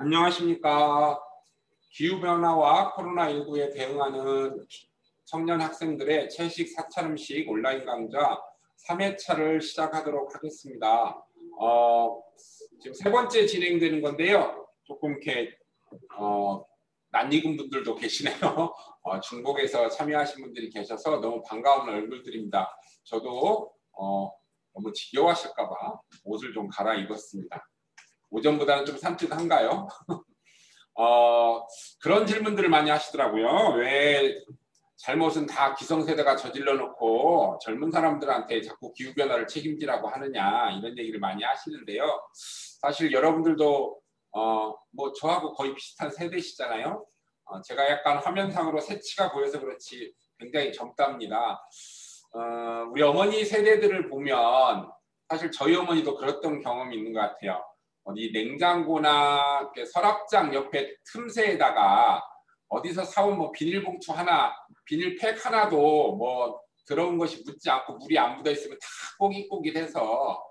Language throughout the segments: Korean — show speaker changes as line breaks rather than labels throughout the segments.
안녕하십니까. 기후변화와 코로나19에 대응하는 청년 학생들의 채식 사찰음식 온라인 강좌 3회차를 시작하도록 하겠습니다. 지금 세 번째 진행되는 건데요. 조금 이렇게 낯익은 분들도 계시네요. 중복에서 참여하신 분들이 계셔서 너무 반가운 얼굴들입니다. 저도 너무 지겨워하실까봐 옷을 좀 갈아입었습니다. 오전보다는 좀 산뜻한가요? 그런 질문들을 많이 하시더라고요. 왜 잘못은 다 기성세대가 저질러 놓고 젊은 사람들한테 자꾸 기후변화를 책임지라고 하느냐, 이런 얘기를 많이 하시는데요. 사실 여러분들도 뭐 저하고 거의 비슷한 세대시잖아요. 제가 약간 화면상으로 새치가 보여서 그렇지 굉장히 젊답니다. 우리 어머니 세대들을 보면 사실 저희 어머니도 그랬던 경험이 있는 것 같아요. 어디 냉장고나 서랍장 옆에 틈새에다가 어디서 사온 뭐 비닐봉투 하나, 비닐팩 하나도 뭐 들어온 것이 묻지 않고 물이 안 묻어 있으면 다 꼬깃꼬깃해서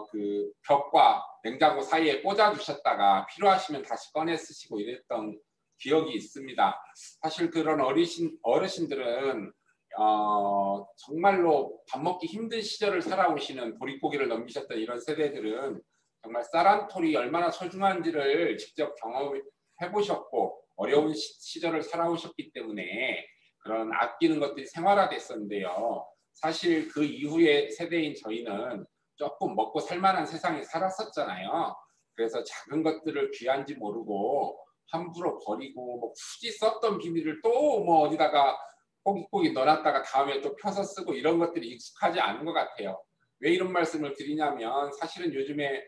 그 벽과 냉장고 사이에 꽂아 두셨다가 필요하시면 다시 꺼내 쓰시고 이랬던 기억이 있습니다. 사실 그런 어르신들은 정말로 밥 먹기 힘든 시절을 살아오시는 보릿고개를 넘기셨던 이런 세대들은 정말 쌀한톨이 얼마나 소중한지를 직접 경험해 보셨고 어려운 시절을 살아오셨기 때문에 그런 아끼는 것들이 생활화됐었는데요. 사실 그 이후의 세대인 저희는 조금 먹고 살만한 세상에 살았었잖아요. 그래서 작은 것들을 귀한지 모르고 함부로 버리고 뭐 굳이 썼던 비닐을 또 뭐 어디다가 꼬깃꼬깃 넣어놨다가 다음에 또 펴서 쓰고 이런 것들이 익숙하지 않은 것 같아요. 왜 이런 말씀을 드리냐면 사실은 요즘에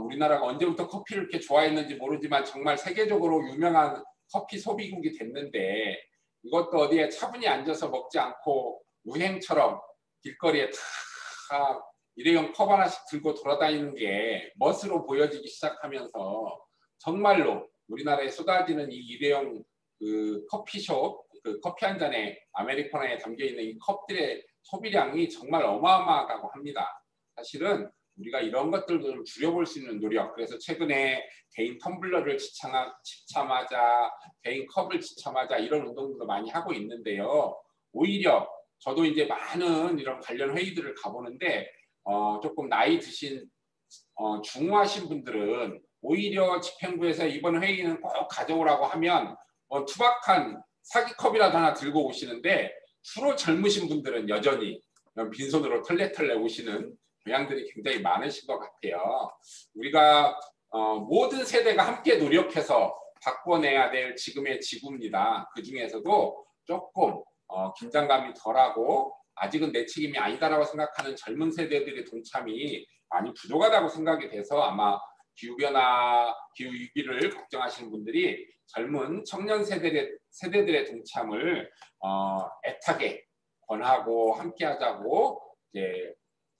우리나라가 언제부터 커피를 이렇게 좋아했는지 모르지만 정말 세계적으로 유명한 커피 소비국이 됐는데 이것도 어디에 차분히 앉아서 먹지 않고 유행처럼 길거리에 다 일회용 컵 하나씩 들고 돌아다니는 게 멋으로 보여지기 시작하면서 정말로 우리나라에 쏟아지는 이 일회용 그 커피숍, 그 커피 한 잔에 아메리카노에 담겨있는 이 컵들의 소비량이 정말 어마어마하다고 합니다. 사실은 우리가 이런 것들도 좀 줄여볼 수 있는 노력. 그래서 최근에 개인 텀블러를 지참하자, 개인 컵을 지참하자 이런 운동들도 많이 하고 있는데요. 오히려 저도 이제 많은 이런 관련 회의들을 가보는데 조금 나이 드신 중후하신 분들은 오히려 집행부에서 이번 회의는 꼭 가져오라고 하면 투박한 사기컵이라도 하나 들고 오시는데 주로 젊으신 분들은 여전히 빈손으로 털레털레 오시는 경향들이 굉장히 많으신 것 같아요. 우리가 모든 세대가 함께 노력해서 바꿔내야 될 지금의 지구입니다. 그 중에서도 조금 긴장감이 덜하고 아직은 내 책임이 아니다라고 생각하는 젊은 세대들의 동참이 많이 부족하다고 생각이 돼서 아마 기후변화, 기후위기를 걱정하시는 분들이 젊은 청년 세대들의 동참을 애타게 권하고 함께하자고 이제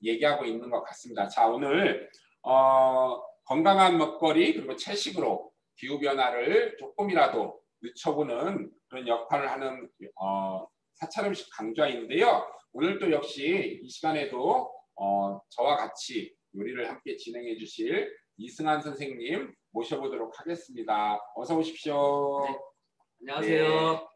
얘기하고 있는 것 같습니다. 자, 오늘 건강한 먹거리 그리고 채식으로 기후변화를 조금이라도 늦춰보는 그런 역할을 하는 사찰음식 강좌인데요. 오늘 또 역시 이 시간에도 저와 같이 요리를 함께 진행해 주실 이승환 선생님 모셔보도록 하겠습니다. 어서 오십시오.
네, 안녕하세요.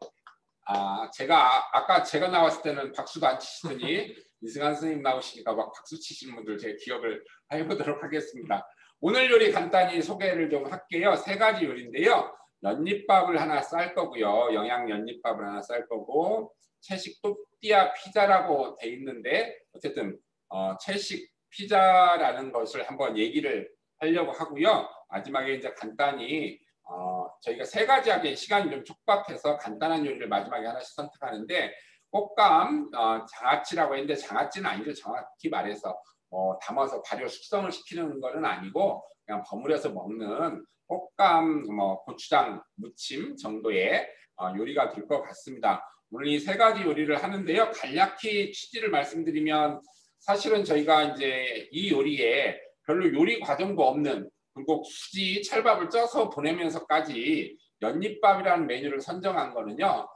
네. 아까 제가 나왔을 때는 박수도 안 치시더니 이승환 선생님 나오시니까 막 박수 치시는 분들 제가 기억을 해보도록 하겠습니다. 오늘 요리 간단히 소개를 좀 할게요. 세 가지 요리인데요. 연잎밥을 하나 쌀 거고요. 영양 연잎밥을 하나 쌀 거고 채식 또띠아 피자라고 돼 있는데 어쨌든 채식 피자라는 것을 한번 얘기를 하려고 하고요. 마지막에 이제 간단히 저희가 세 가지 하기엔 시간이 좀 촉박해서 간단한 요리를 마지막에 하나씩 선택하는데 꽃감 장아찌라고 했는데 장아찌는 아니죠. 정확히 말해서 담아서 발효 숙성을 시키는 거는 아니고 그냥 버무려서 먹는 꽃감 고추장 무침 정도의 요리가 될 것 같습니다. 오늘 이 세 가지 요리를 하는데요. 간략히 취지를 말씀드리면 사실은 저희가 이제 이 요리에 별로 요리 과정도 없는 그리고 굳이 찰밥을 쪄서 보내면서까지 연잎밥이라는 메뉴를 선정한 거는요.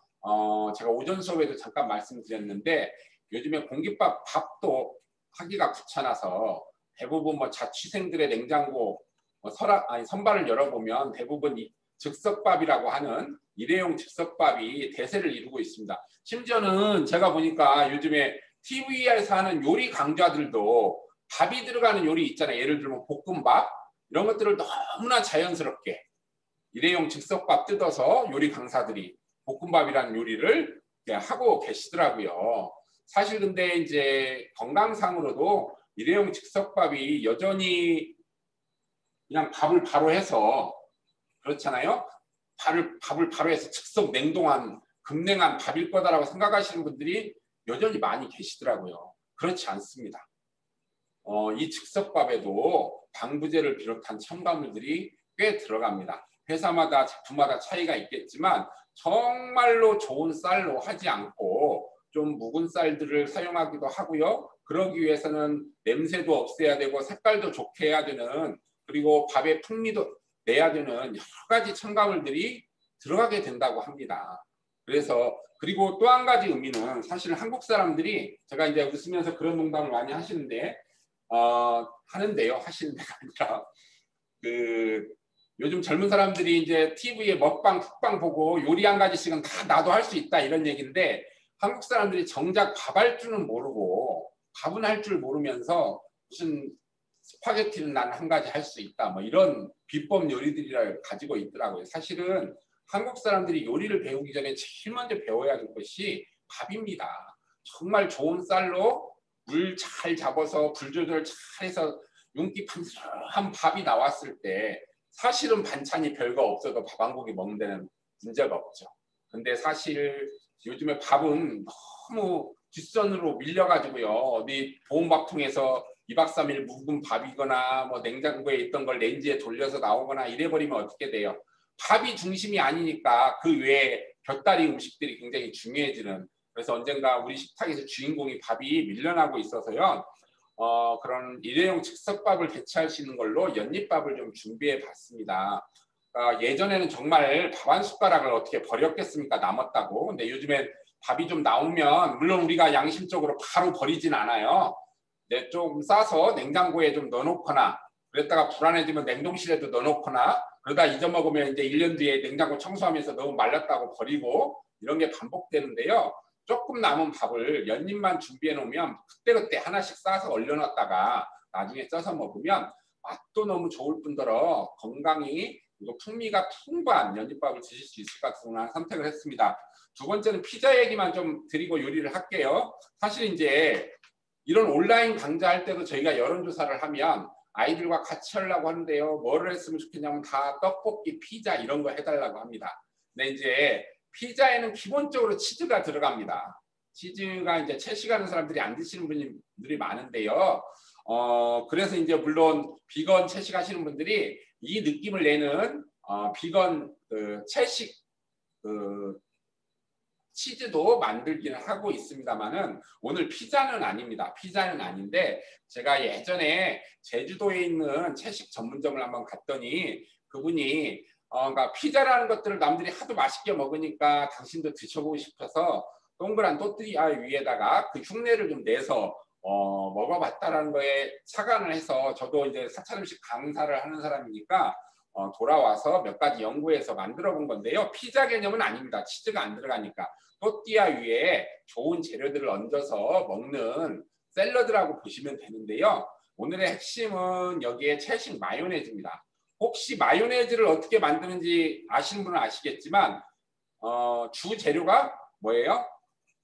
제가 오전 수업에도 잠깐 말씀드렸는데 요즘에 공깃밥 밥도 하기가 귀찮아서 대부분 뭐 자취생들의 냉장고 선발을 열어보면 대부분 즉석밥이라고 하는 일회용 즉석밥이 대세를 이루고 있습니다. 심지어는 제가 보니까 요즘에 TV에서 하는 요리 강좌들도 밥이 들어가는 요리 있잖아요. 예를 들면 볶음밥 이런 것들을 너무나 자연스럽게 일회용 즉석밥 뜯어서 요리 강사들이 볶음밥이라는 요리를 하고 계시더라고요. 사실 근데 이제 건강상으로도 일회용 즉석밥이 여전히 그냥 밥을 바로 해서 그렇잖아요. 밥을 바로 해서 즉석 냉동한 급냉한 밥일 거다라고 생각하시는 분들이 여전히 많이 계시더라고요. 그렇지 않습니다. 이 즉석밥에도 방부제를 비롯한 첨가물들이 꽤 들어갑니다. 회사마다 제품마다 차이가 있겠지만 정말로 좋은 쌀로 하지 않고 좀 묵은 쌀들을 사용하기도 하고요. 그러기 위해서는 냄새도 없애야 되고 색깔도 좋게 해야 되는, 그리고 밥의 풍미도 내야 되는 여러 가지 첨가물들이 들어가게 된다고 합니다. 그래서 그리고 또 한 가지 의미는 사실 한국 사람들이, 제가 이제 웃으면서 그런 농담을 많이 하시는데 하시는 데가 아니라 요즘 젊은 사람들이 이제 TV에 먹방, 쿡방 보고 요리 한 가지씩은 다 나도 할 수 있다 이런 얘기인데, 한국 사람들이 정작 밥 할 줄은 모르고 밥은 할 줄 모르면서 무슨 스파게티는 난 한 가지 할 수 있다 뭐 이런 비법 요리들을 가지고 있더라고요. 사실은 한국 사람들이 요리를 배우기 전에 제일 먼저 배워야 할 것이 밥입니다. 정말 좋은 쌀로 물 잘 잡아서 불 조절 잘 해서 윤기 팡팡한 밥이 나왔을 때 사실은 반찬이 별거 없어도 밥 한 공기 먹는 데는 문제가 없죠. 근데 사실 요즘에 밥은 너무 뒷선으로 밀려가지고요. 어디 보온밥통에서 2박 3일 묵은 밥이거나 뭐 냉장고에 있던 걸 렌즈에 돌려서 나오거나 이래버리면 어떻게 돼요? 밥이 중심이 아니니까 그 외에 곁다리 음식들이 굉장히 중요해지는, 그래서 언젠가 우리 식탁에서 주인공이 밥이 밀려나고 있어서요. 그런 일회용 즉석밥을 대체할 수 있는 걸로 연잎밥을 좀 준비해 봤습니다. 예전에는 정말 밥 한 숟가락을 어떻게 버렸겠습니까? 남았다고. 근데 요즘엔 밥이 좀 나오면 물론 우리가 양심적으로 바로 버리진 않아요. 네, 좀 싸서 냉장고에 좀 넣어놓거나, 그랬다가 불안해지면 냉동실에도 넣어놓거나, 그러다 잊어먹으면 이제 1년 뒤에 냉장고 청소하면서 너무 말랐다고 버리고, 이런 게 반복되는데요. 조금 남은 밥을 연잎만 준비해 놓으면 그때그때 하나씩 싸서 얼려놨다가 나중에 써서 먹으면 맛도 너무 좋을 뿐더러 건강이, 그리고 풍미가 풍부한 연잎밥을 드실 수 있을 것 같아서 선택을 했습니다. 두 번째는 피자 얘기만 좀 드리고 요리를 할게요. 사실 이제 이런 온라인 강좌할 때도 저희가 여론조사를 하면 아이들과 같이 하려고 하는데요. 뭐를 했으면 좋겠냐면 다 떡볶이, 피자 이런 거 해달라고 합니다. 근데 이제 피자에는 기본적으로 치즈가 들어갑니다. 치즈가 이제 채식하는 사람들이 안 드시는 분들이 많은데요. 그래서 이제 물론 비건 채식하시는 분들이 이 느낌을 내는 비건 채식 치즈도 만들기는 하고 있습니다만은 오늘 피자는 아닙니다. 피자는 아닌데, 제가 예전에 제주도에 있는 채식 전문점을 한번 갔더니 그분이 그러니까 피자라는 것들을 남들이 하도 맛있게 먹으니까 당신도 드셔보고 싶어서 동그란 또띠아 위에다가 그 흉내를 좀 내서 먹어봤다라는 거에 착안을 해서, 저도 이제 사찰 음식 강사를 하는 사람이니까 돌아와서 몇 가지 연구해서 만들어 본 건데요. 피자 개념은 아닙니다. 치즈가 안 들어가니까. 또띠아 위에 좋은 재료들을 얹어서 먹는 샐러드라고 보시면 되는데요. 오늘의 핵심은 여기에 채식 마요네즈입니다. 혹시 마요네즈를 어떻게 만드는지 아시는 분은 아시겠지만 주 재료가 뭐예요?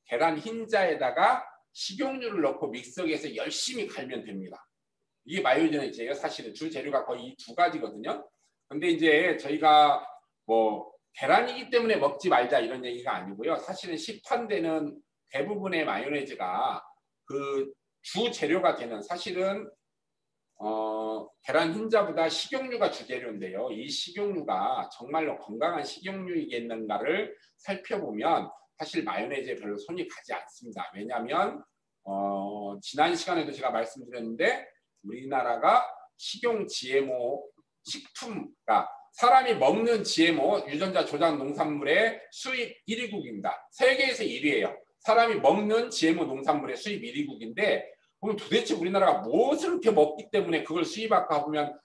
계란 흰자에다가 식용유를 넣고 믹서기에서 열심히 갈면 됩니다. 이게 마요네즈예요. 사실은 주 재료가 거의 이 두 가지거든요. 근데 이제 저희가 뭐 계란이기 때문에 먹지 말자 이런 얘기가 아니고요. 사실은 시판되는 대부분의 마요네즈가 그 주 재료가 되는, 사실은 계란 흰자보다 식용유가 주재료인데요. 이 식용유가 정말로 건강한 식용유이겠는가를 살펴보면 사실 마요네즈에 별로 손이 가지 않습니다. 왜냐하면 지난 시간에도 제가 말씀드렸는데 우리나라가 식용 GMO 식품가, 사람이 먹는 GMO 유전자 조작 농산물의 수입 1위국입니다. 세계에서 1위예요. 사람이 먹는 GMO 농산물의 수입 1위국인데 그럼 도대체 우리나라가 무엇을 이렇게 먹기 때문에 그걸 수입할까 보면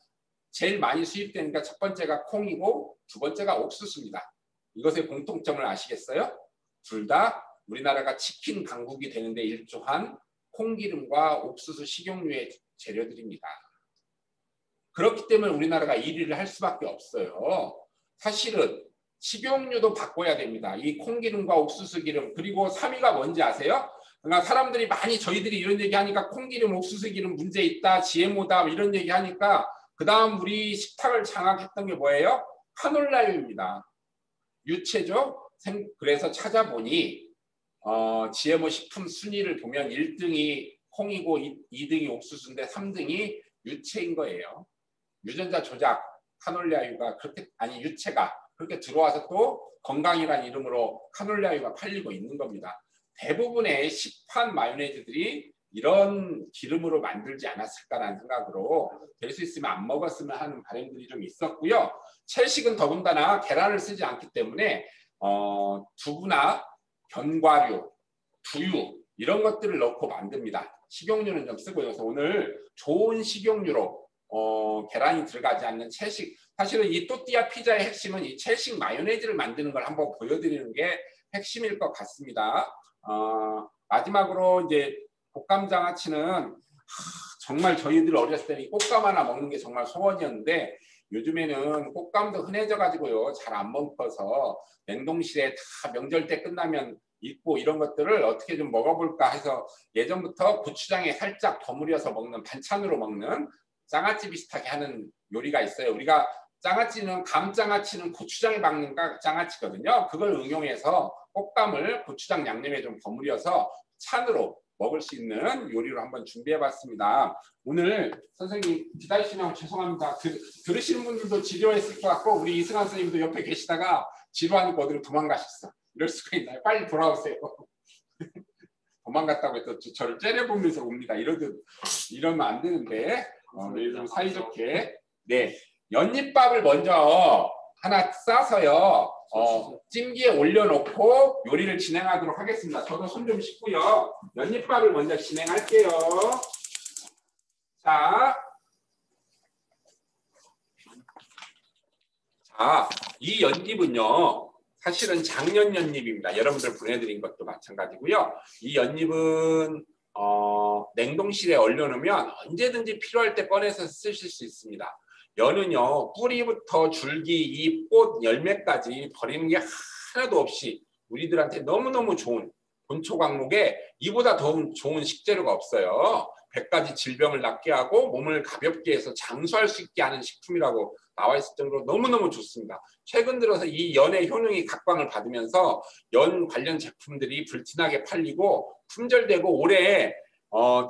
제일 많이 수입되니까 첫 번째가 콩이고 두 번째가 옥수수입니다. 이것의 공통점을 아시겠어요? 둘 다 우리나라가 치킨 강국이 되는데 일조한 콩기름과 옥수수 식용유의 재료들입니다. 그렇기 때문에 우리나라가 1위를 할 수밖에 없어요. 사실은 식용유도 바꿔야 됩니다. 이 콩기름과 옥수수 기름, 그리고 3위가 뭔지 아세요? 그러니까 사람들이 많이 저희들이 이런 얘기하니까 콩기름, 옥수수 기름 문제 있다, GMO다 이런 얘기하니까 그 다음 우리 식탁을 장악했던 게 뭐예요? 카놀라유입니다. 유채죠? 그래서 찾아보니 GMO 식품 순위를 보면 1등이 콩이고 2등이 옥수수인데 3등이 유채인 거예요. 유전자 조작 카놀라유가 그렇게, 아니 유채가 그렇게 들어와서 또 건강이라는 이름으로 카놀라유가 팔리고 있는 겁니다. 대부분의 시판 마요네즈들이 이런 기름으로 만들지 않았을까라는 생각으로 될 수 있으면 안 먹었으면 하는 바람들이 좀 있었고요. 채식은 더군다나 계란을 쓰지 않기 때문에 두부나 견과류, 두유 이런 것들을 넣고 만듭니다. 식용유는 좀 쓰고요. 그래서 오늘 좋은 식용유로 계란이 들어가지 않는 채식, 사실은 이 또띠아 피자의 핵심은 이 채식 마요네즈를 만드는 걸 한번 보여드리는 게 핵심일 것 같습니다. 마지막으로 이제 곶감 장아찌는 정말 저희들 어렸을 때는 곶감 하나 먹는 게 정말 소원이었는데 요즘에는 곶감도 흔해져 가지고요 잘 안 먹어서 냉동실에 다 명절 때 끝나면 있고 이런 것들을 어떻게 좀 먹어볼까 해서 예전부터 고추장에 살짝 버무려서 먹는, 반찬으로 먹는 장아찌 비슷하게 하는 요리가 있어요. 우리가 장아찌는, 감장아찌는 고추장에 박는 장아찌거든요. 그걸 응용해서 곶감을 고추장 양념에 좀 버무려서 찬으로 먹을 수 있는 요리로 한번 준비해봤습니다. 오늘 선생님 기다리시면 죄송합니다. 들으시는 분들도 지루했을 것 같고 우리 이승환 선생님도 옆에 계시다가 지루하니까 어디로 도망가셨어. 이럴 수가 있나요? 빨리 돌아오세요. 도망갔다고 해서 저를 째려보면서 옵니다. 이러면 안 되는데 좀 사이좋게. 네, 연잎밥을 먼저 하나 싸서요. 찜기에 올려놓고 요리를 진행하도록 하겠습니다. 저도 손 좀 씻고요. 연잎밥을 먼저 진행할게요. 자, 이 연잎은요. 사실은 작년 연잎입니다. 여러분들 보내드린 것도 마찬가지고요. 이 연잎은 냉동실에 얼려놓으면 언제든지 필요할 때 꺼내서 쓰실 수 있습니다. 연은요, 뿌리부터 줄기, 잎, 꽃, 열매까지 버리는 게 하나도 없이 우리들한테 너무너무 좋은 본초 과목에 이보다 더 좋은 식재료가 없어요. 100가지 질병을 낫게 하고 몸을 가볍게 해서 장수할 수 있게 하는 식품이라고 나와 있을 정도로 너무너무 좋습니다. 최근 들어서 이 연의 효능이 각광을 받으면서 연 관련 제품들이 불티나게 팔리고 품절되고 올해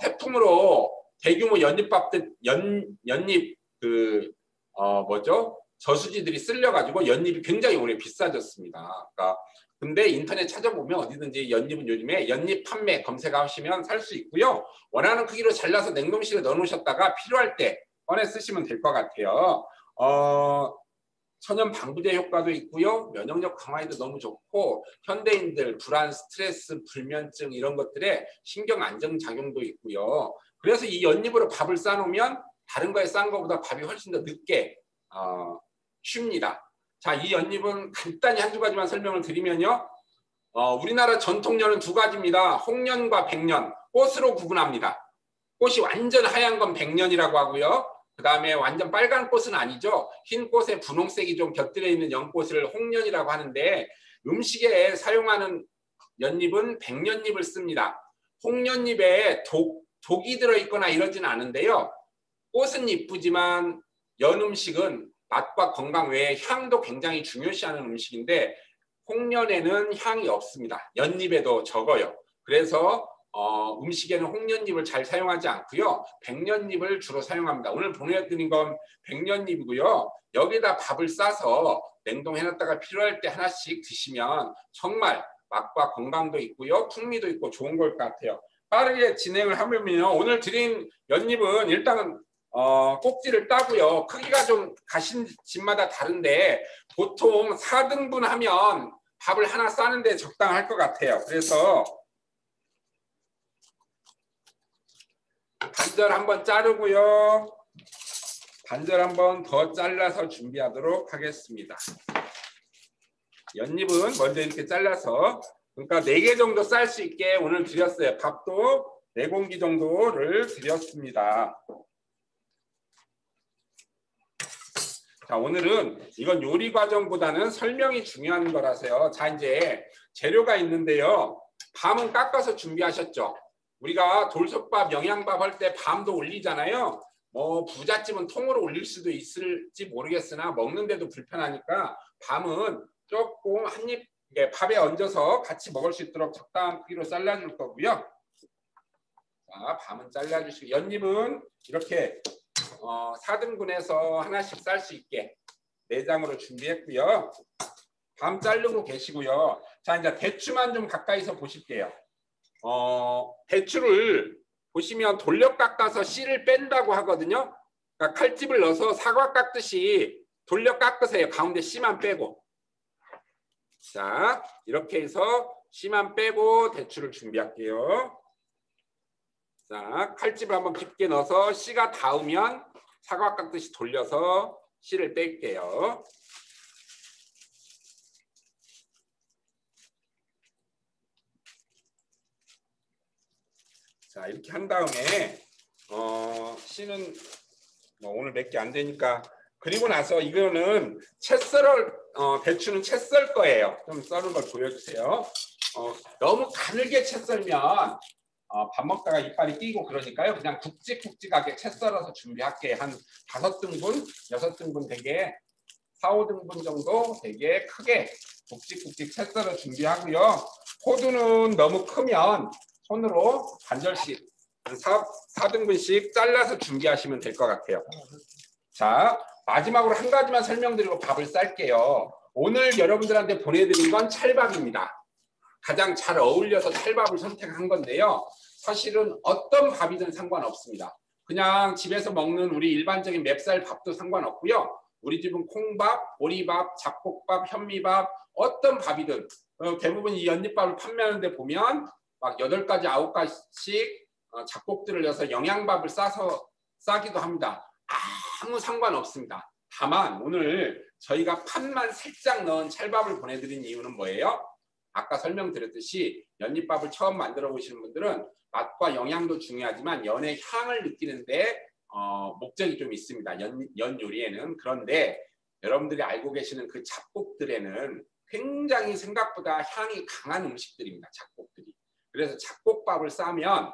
태풍으로 대규모 연잎밥들, 연잎 저수지들이 쓸려가지고 연잎이 굉장히 올해 비싸졌습니다. 그러니까 근데 인터넷 찾아보면 어디든지 연잎은 요즘에 연잎 판매 검색하시면 살 수 있고요. 원하는 크기로 잘라서 냉동실에 넣어놓으셨다가 필요할 때 꺼내 쓰시면 될 것 같아요. 천연 방부제 효과도 있고요. 면역력 강화에도 너무 좋고 현대인들 불안, 스트레스, 불면증 이런 것들에 신경 안정 작용도 있고요. 그래서 이 연잎으로 밥을 싸놓으면 다른 거에 싼 것보다 밥이 훨씬 더 늦게 쉽니다. 자, 이 연잎은 간단히 한두 가지만 설명을 드리면요. 우리나라 전통연은 두 가지입니다. 홍년과 백년, 꽃으로 구분합니다. 꽃이 완전 하얀 건 백년이라고 하고요. 그 다음에 완전 빨간 꽃은 아니죠. 흰 꽃에 분홍색이 좀 곁들여 있는 연꽃을 홍년이라고 하는데 음식에 사용하는 연잎은 백년잎을 씁니다. 홍년잎에 독이 들어있거나 이러지는 않은데요. 꽃은 이쁘지만 연 음식은 맛과 건강 외에 향도 굉장히 중요시하는 음식인데 홍년에는 향이 없습니다. 연잎에도 적어요. 그래서 음식에는 홍년잎을 잘 사용하지 않고요. 백년잎을 주로 사용합니다. 오늘 보내드린 건 백년잎이고요. 여기다 밥을 싸서 냉동해놨다가 필요할 때 하나씩 드시면 정말 맛과 건강도 있고요. 풍미도 있고 좋은 것 같아요. 빠르게 진행을 하면요. 오늘 드린 연잎은 일단은 꼭지를 따고요. 크기가 좀 가신 집마다 다른데 보통 4등분 하면 밥을 하나 싸는데 적당할 것 같아요. 그래서 반절 한번 자르고요. 반절 한번 더 잘라서 준비하도록 하겠습니다. 연잎은 먼저 이렇게 잘라서 그러니까 4개 정도 쌀 수 있게 오늘 드렸어요. 밥도 4공기 정도를 드렸습니다. 자, 오늘은 이건 요리 과정보다는 설명이 중요한 거라서요. 자, 이제 재료가 있는데요. 밤은 깎아서 준비하셨죠? 우리가 돌솥밥, 영양밥 할 때 밤도 올리잖아요. 뭐 부잣집은 통으로 올릴 수도 있을지 모르겠으나 먹는데도 불편하니까 밤은 조금 한 입 밥에 얹어서 같이 먹을 수 있도록 적당한 크기로 잘라줄 거고요. 자, 밤은 잘라주시고 연잎은 이렇게 4등분해서 하나씩 쌀 수 있게 4장으로 준비했고요. 밤 자르고 계시고요. 자, 이제 대추만 좀 가까이서 보실게요. 대추를 보시면 돌려 깎아서 씨를 뺀다고 하거든요. 그러니까 칼집을 넣어서 사과 깎듯이 돌려 깎으세요. 가운데 씨만 빼고. 자, 이렇게 해서 씨만 빼고 대추를 준비할게요. 자, 칼집을 한번 깊게 넣어서 씨가 닿으면 사과 깎듯이 돌려서 씨를 뺄게요. 자, 이렇게 한 다음에 씨는 오늘 몇 개 안 되니까 그리고 나서 이거는 채 썰을 대추는 채 썰 거예요. 좀 썰은 걸 보여주세요. 너무 가늘게 채 썰면 밥 먹다가 이빨이 끼고 그러니까요. 그냥 굵직굵직하게 채 썰어서 준비할게요. 한 5등분, 6등분 되게 4, 5등분 정도 되게 크게 굵직굵직 채 썰어 준비하고요. 호두는 너무 크면 손으로 반절씩 4등분씩 잘라서 준비하시면 될 것 같아요. 자, 마지막으로 한 가지만 설명드리고 밥을 쌀게요. 오늘 여러분들한테 보내드린 건 찰밥입니다. 가장 잘 어울려서 찰밥을 선택한 건데요. 사실은 어떤 밥이든 상관없습니다. 그냥 집에서 먹는 우리 일반적인 맵쌀 밥도 상관없고요. 우리 집은 콩밥, 보리밥, 잡곡밥, 현미밥 어떤 밥이든 대부분 이 연잎밥을 판매하는데 보면 막 8가지, 9가지씩 잡곡들을 넣어서 영양밥을 싸기도 합니다. 아무 상관없습니다. 다만 오늘 저희가 팥만 살짝 넣은 찰밥을 보내드린 이유는 뭐예요? 아까 설명드렸듯이 연잎밥을 처음 만들어 보시는 분들은 맛과 영양도 중요하지만 연의 향을 느끼는데 목적이 좀 있습니다. 연 요리에는. 그런데 여러분들이 알고 계시는 그 잡곡들에는 굉장히 생각보다 향이 강한 음식들입니다. 잡곡들이. 그래서 잡곡밥을 싸면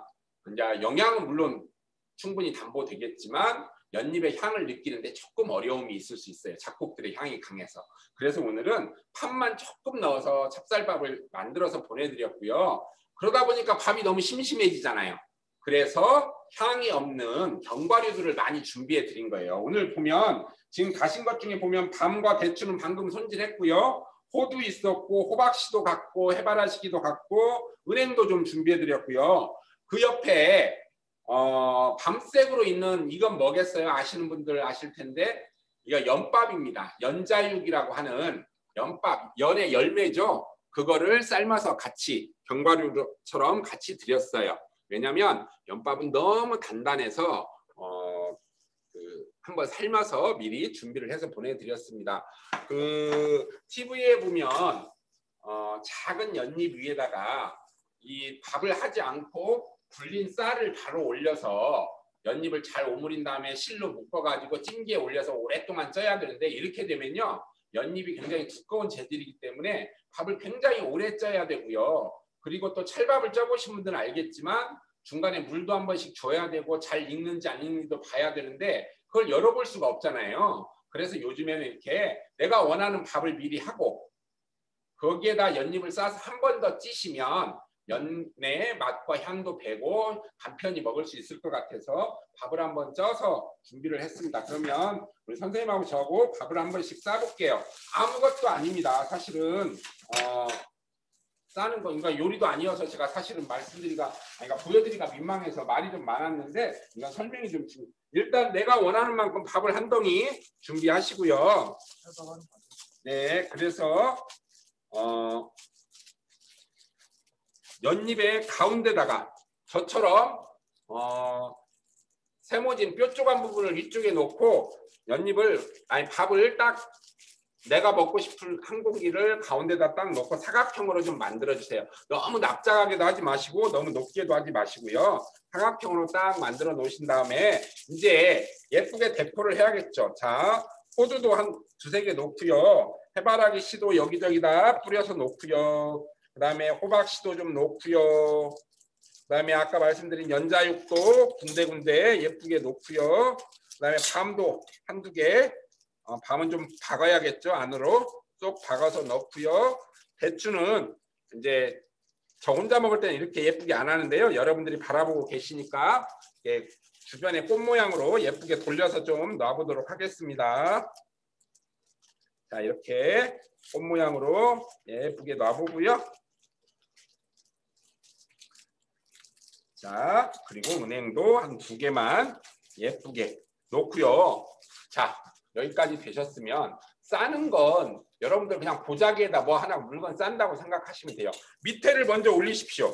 이제 영양은 물론 충분히 담보되겠지만 연잎의 향을 느끼는데 조금 어려움이 있을 수 있어요. 잡곡들의 향이 강해서. 그래서 오늘은 팥만 조금 넣어서 찹쌀밥을 만들어서 보내드렸고요. 그러다 보니까 밥이 너무 심심해지잖아요. 그래서 향이 없는 견과류들을 많이 준비해 드린 거예요. 오늘 보면 지금 가신 것 중에 보면 밤과 대추는 방금 손질했고요. 호두 있었고 호박씨도 갖고 해바라시기도 갖고 은행도 좀 준비해 드렸고요. 그 옆에 밤색으로 있는 이건 뭐겠어요? 아시는 분들 아실 텐데 이거 연밥입니다. 연자육이라고 하는 연밥, 연의 열매죠. 그거를 삶아서 같이 견과류처럼 같이 드렸어요. 왜냐하면 연밥은 너무 단단해서 한번 삶아서 미리 준비를 해서 보내드렸습니다. 그 TV에 보면 작은 연잎 위에다가 이 밥을 하지 않고 불린 쌀을 바로 올려서 연잎을 잘 오므린 다음에 실로 묶어가지고 찜기에 올려서 오랫동안 쪄야 되는데 이렇게 되면요. 연잎이 굉장히 두꺼운 재질이기 때문에 밥을 굉장히 오래 쪄야 되고요. 그리고 또 찰밥을 쪄보신 분들은 알겠지만 중간에 물도 한 번씩 줘야 되고 잘 익는지 안 익는지도 봐야 되는데 그걸 열어볼 수가 없잖아요. 그래서 요즘에는 이렇게 내가 원하는 밥을 미리 하고 거기에다 연잎을 싸서 한 번 더 찌시면 연의 맛과 향도 배고 간편히 먹을 수 있을 것 같아서 밥을 한번 쪄서 준비를 했습니다. 그러면 우리 선생님하고 저하고 밥을 한 번씩 싸볼게요. 아무것도 아닙니다. 사실은 싸는 거, 그러니까 요리도 아니어서 제가 사실은 그러니까 보여드리기가 민망해서 말이 좀 많았는데 이건 설명이 좀 일단 내가 원하는 만큼 밥을 한 덩이 준비하시고요. 네, 그래서 연잎의 가운데다가 저처럼 세모진 뾰족한 부분을 위쪽에 놓고 밥을 딱 내가 먹고 싶은 한 공기를 가운데다 딱 넣고 사각형으로 좀 만들어 주세요. 너무 납작하게도 하지 마시고 너무 높게도 하지 마시고요. 사각형으로 딱 만들어 놓으신 다음에 이제 예쁘게 데코를 해야겠죠. 자, 호두도 한 두세 개 놓고요. 해바라기 씨도 여기저기다 뿌려서 놓고요. 그 다음에 호박씨도 좀 놓고요. 그 다음에 아까 말씀드린 연자육도 군데군데 예쁘게 놓고요. 그 다음에 밤도 한두 개. 밤은 좀 박아야겠죠. 안으로 쏙 박아서 넣고요. 배추는 이제 저 혼자 먹을 때는 이렇게 예쁘게 안 하는데요. 여러분들이 바라보고 계시니까 주변에 꽃 모양으로 예쁘게 돌려서 좀 놔보도록 하겠습니다. 자, 이렇게 꽃 모양으로 예쁘게 놔보고요. 자, 그리고 은행도 한 두 개만 예쁘게 놓고요. 자, 여기까지 되셨으면 싸는 건 여러분들 그냥 보자기에다 뭐 하나 물건 싼다고 생각하시면 돼요. 밑에를 먼저 올리십시오.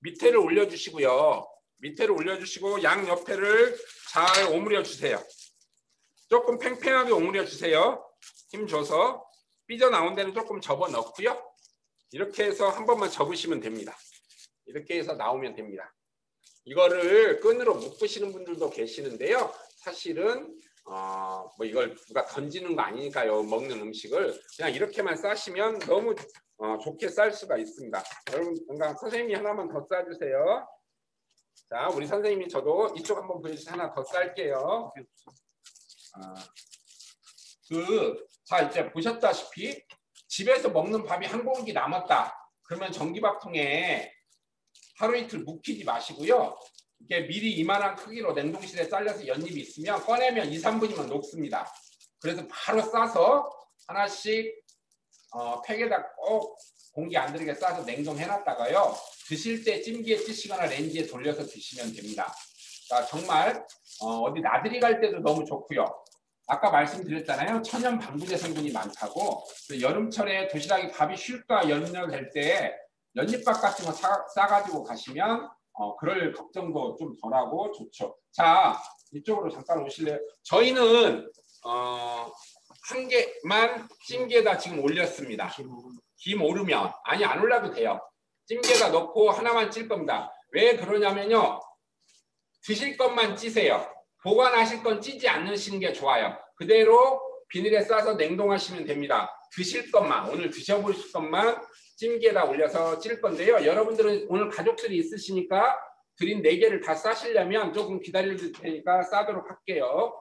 밑에를 올려주시고요. 밑에를 올려주시고 양옆에를 잘 오므려 주세요. 조금 팽팽하게 오므려 주세요. 힘 줘서 삐져나온 데는 조금 접어 넣고요. 이렇게 해서 한 번만 접으시면 됩니다. 이렇게 해서 나오면 됩니다. 이거를 끈으로 묶으시는 분들도 계시는데요. 사실은 뭐 이걸 누가 던지는 거 아니니까요. 먹는 음식을 그냥 이렇게만 싸시면 너무 좋게 쌀 수가 있습니다. 여러분 건강 선생님이 하나만 더 싸주세요. 자, 우리 선생님이 저도 이쪽 한번 보여주세요. 하나 더 쌀게요. 자, 이제 보셨다시피 집에서 먹는 밥이 한 공기 남았다. 그러면 전기밥통에 하루 이틀 묵히지 마시고요. 이렇게 미리 이만한 크기로 냉동실에 잘려서 연잎이 있으면 꺼내면 2, 3분이면 녹습니다. 그래서 바로 싸서 하나씩 팩에다 꼭 공기 안 들게 싸서 냉동해놨다가요. 드실 때 찜기에 찌시거나 렌지에 돌려서 드시면 됩니다. 자, 정말 어디 나들이 갈 때도 너무 좋고요. 아까 말씀드렸잖아요. 천연 방부제 성분이 많다고. 여름철에 도시락이 밥이 쉴까 염려될 때 연잎밥 같은 거 싸가지고 가시면 그럴 걱정도 좀 덜하고 좋죠. 자, 이쪽으로 잠깐 오실래요? 저희는 한 개만 찜기에다 지금 올렸습니다. 김 오르면 아니 안 올라도 돼요. 찜기에다 넣고 하나만 찔 겁니다. 왜 그러냐면요. 드실 것만 찌세요. 보관하실 건 찌지 않으시는 게 좋아요. 그대로 비닐에 싸서 냉동하시면 됩니다. 드실 것만, 오늘 드셔보실 것만 찜기에다 올려서 찔 건데요. 여러분들은 오늘 가족들이 있으시니까 드린 4개를 다 싸시려면 조금 기다릴 테니까 싸도록 할게요.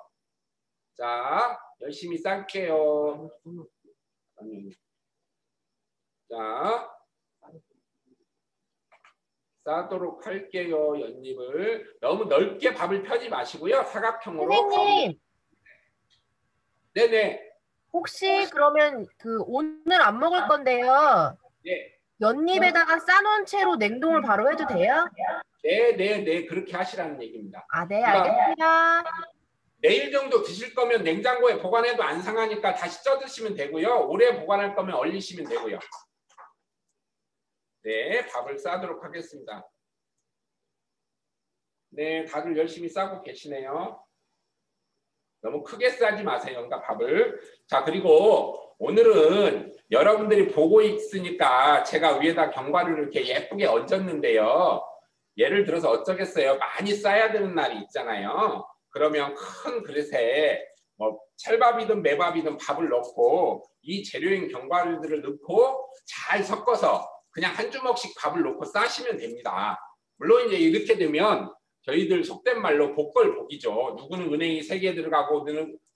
자, 열심히 쌀게요. 자, 싸도록 할게요. 연잎을 너무 넓게 밥을 펴지 마시고요. 사각형으로.
선생님.
네네.
혹시 그러면 오늘 안 먹을 건데요.
네.
연잎에다가 싸놓은 채로 냉동을 바로 해도 돼요?
네. 그렇게 하시라는 얘기입니다.
아, 네, 알겠습니다.
내일 정도 드실 거면 냉장고에 보관해도 안 상하니까 다시 쪄 드시면 되고요. 오래 보관할 거면 얼리시면 되고요. 네, 밥을 싸도록 하겠습니다. 네, 다들 열심히 싸고 계시네요. 너무 크게 싸지 마세요. 그러니까 밥을. 자, 그리고 오늘은 여러분들이 보고 있으니까 제가 위에다 견과류를 이렇게 예쁘게 얹었는데요. 예를 들어서 어쩌겠어요. 많이 싸야 되는 날이 있잖아요. 그러면 큰 그릇에 뭐 찰밥이든 매밥이든 밥을 넣고 이 재료인 견과류들을 넣고 잘 섞어서 그냥 한 주먹씩 밥을 넣고 싸시면 됩니다. 물론 이제 이렇게 되면 저희들 속된 말로 복걸복이죠. 누구는 은행이 3개 들어가고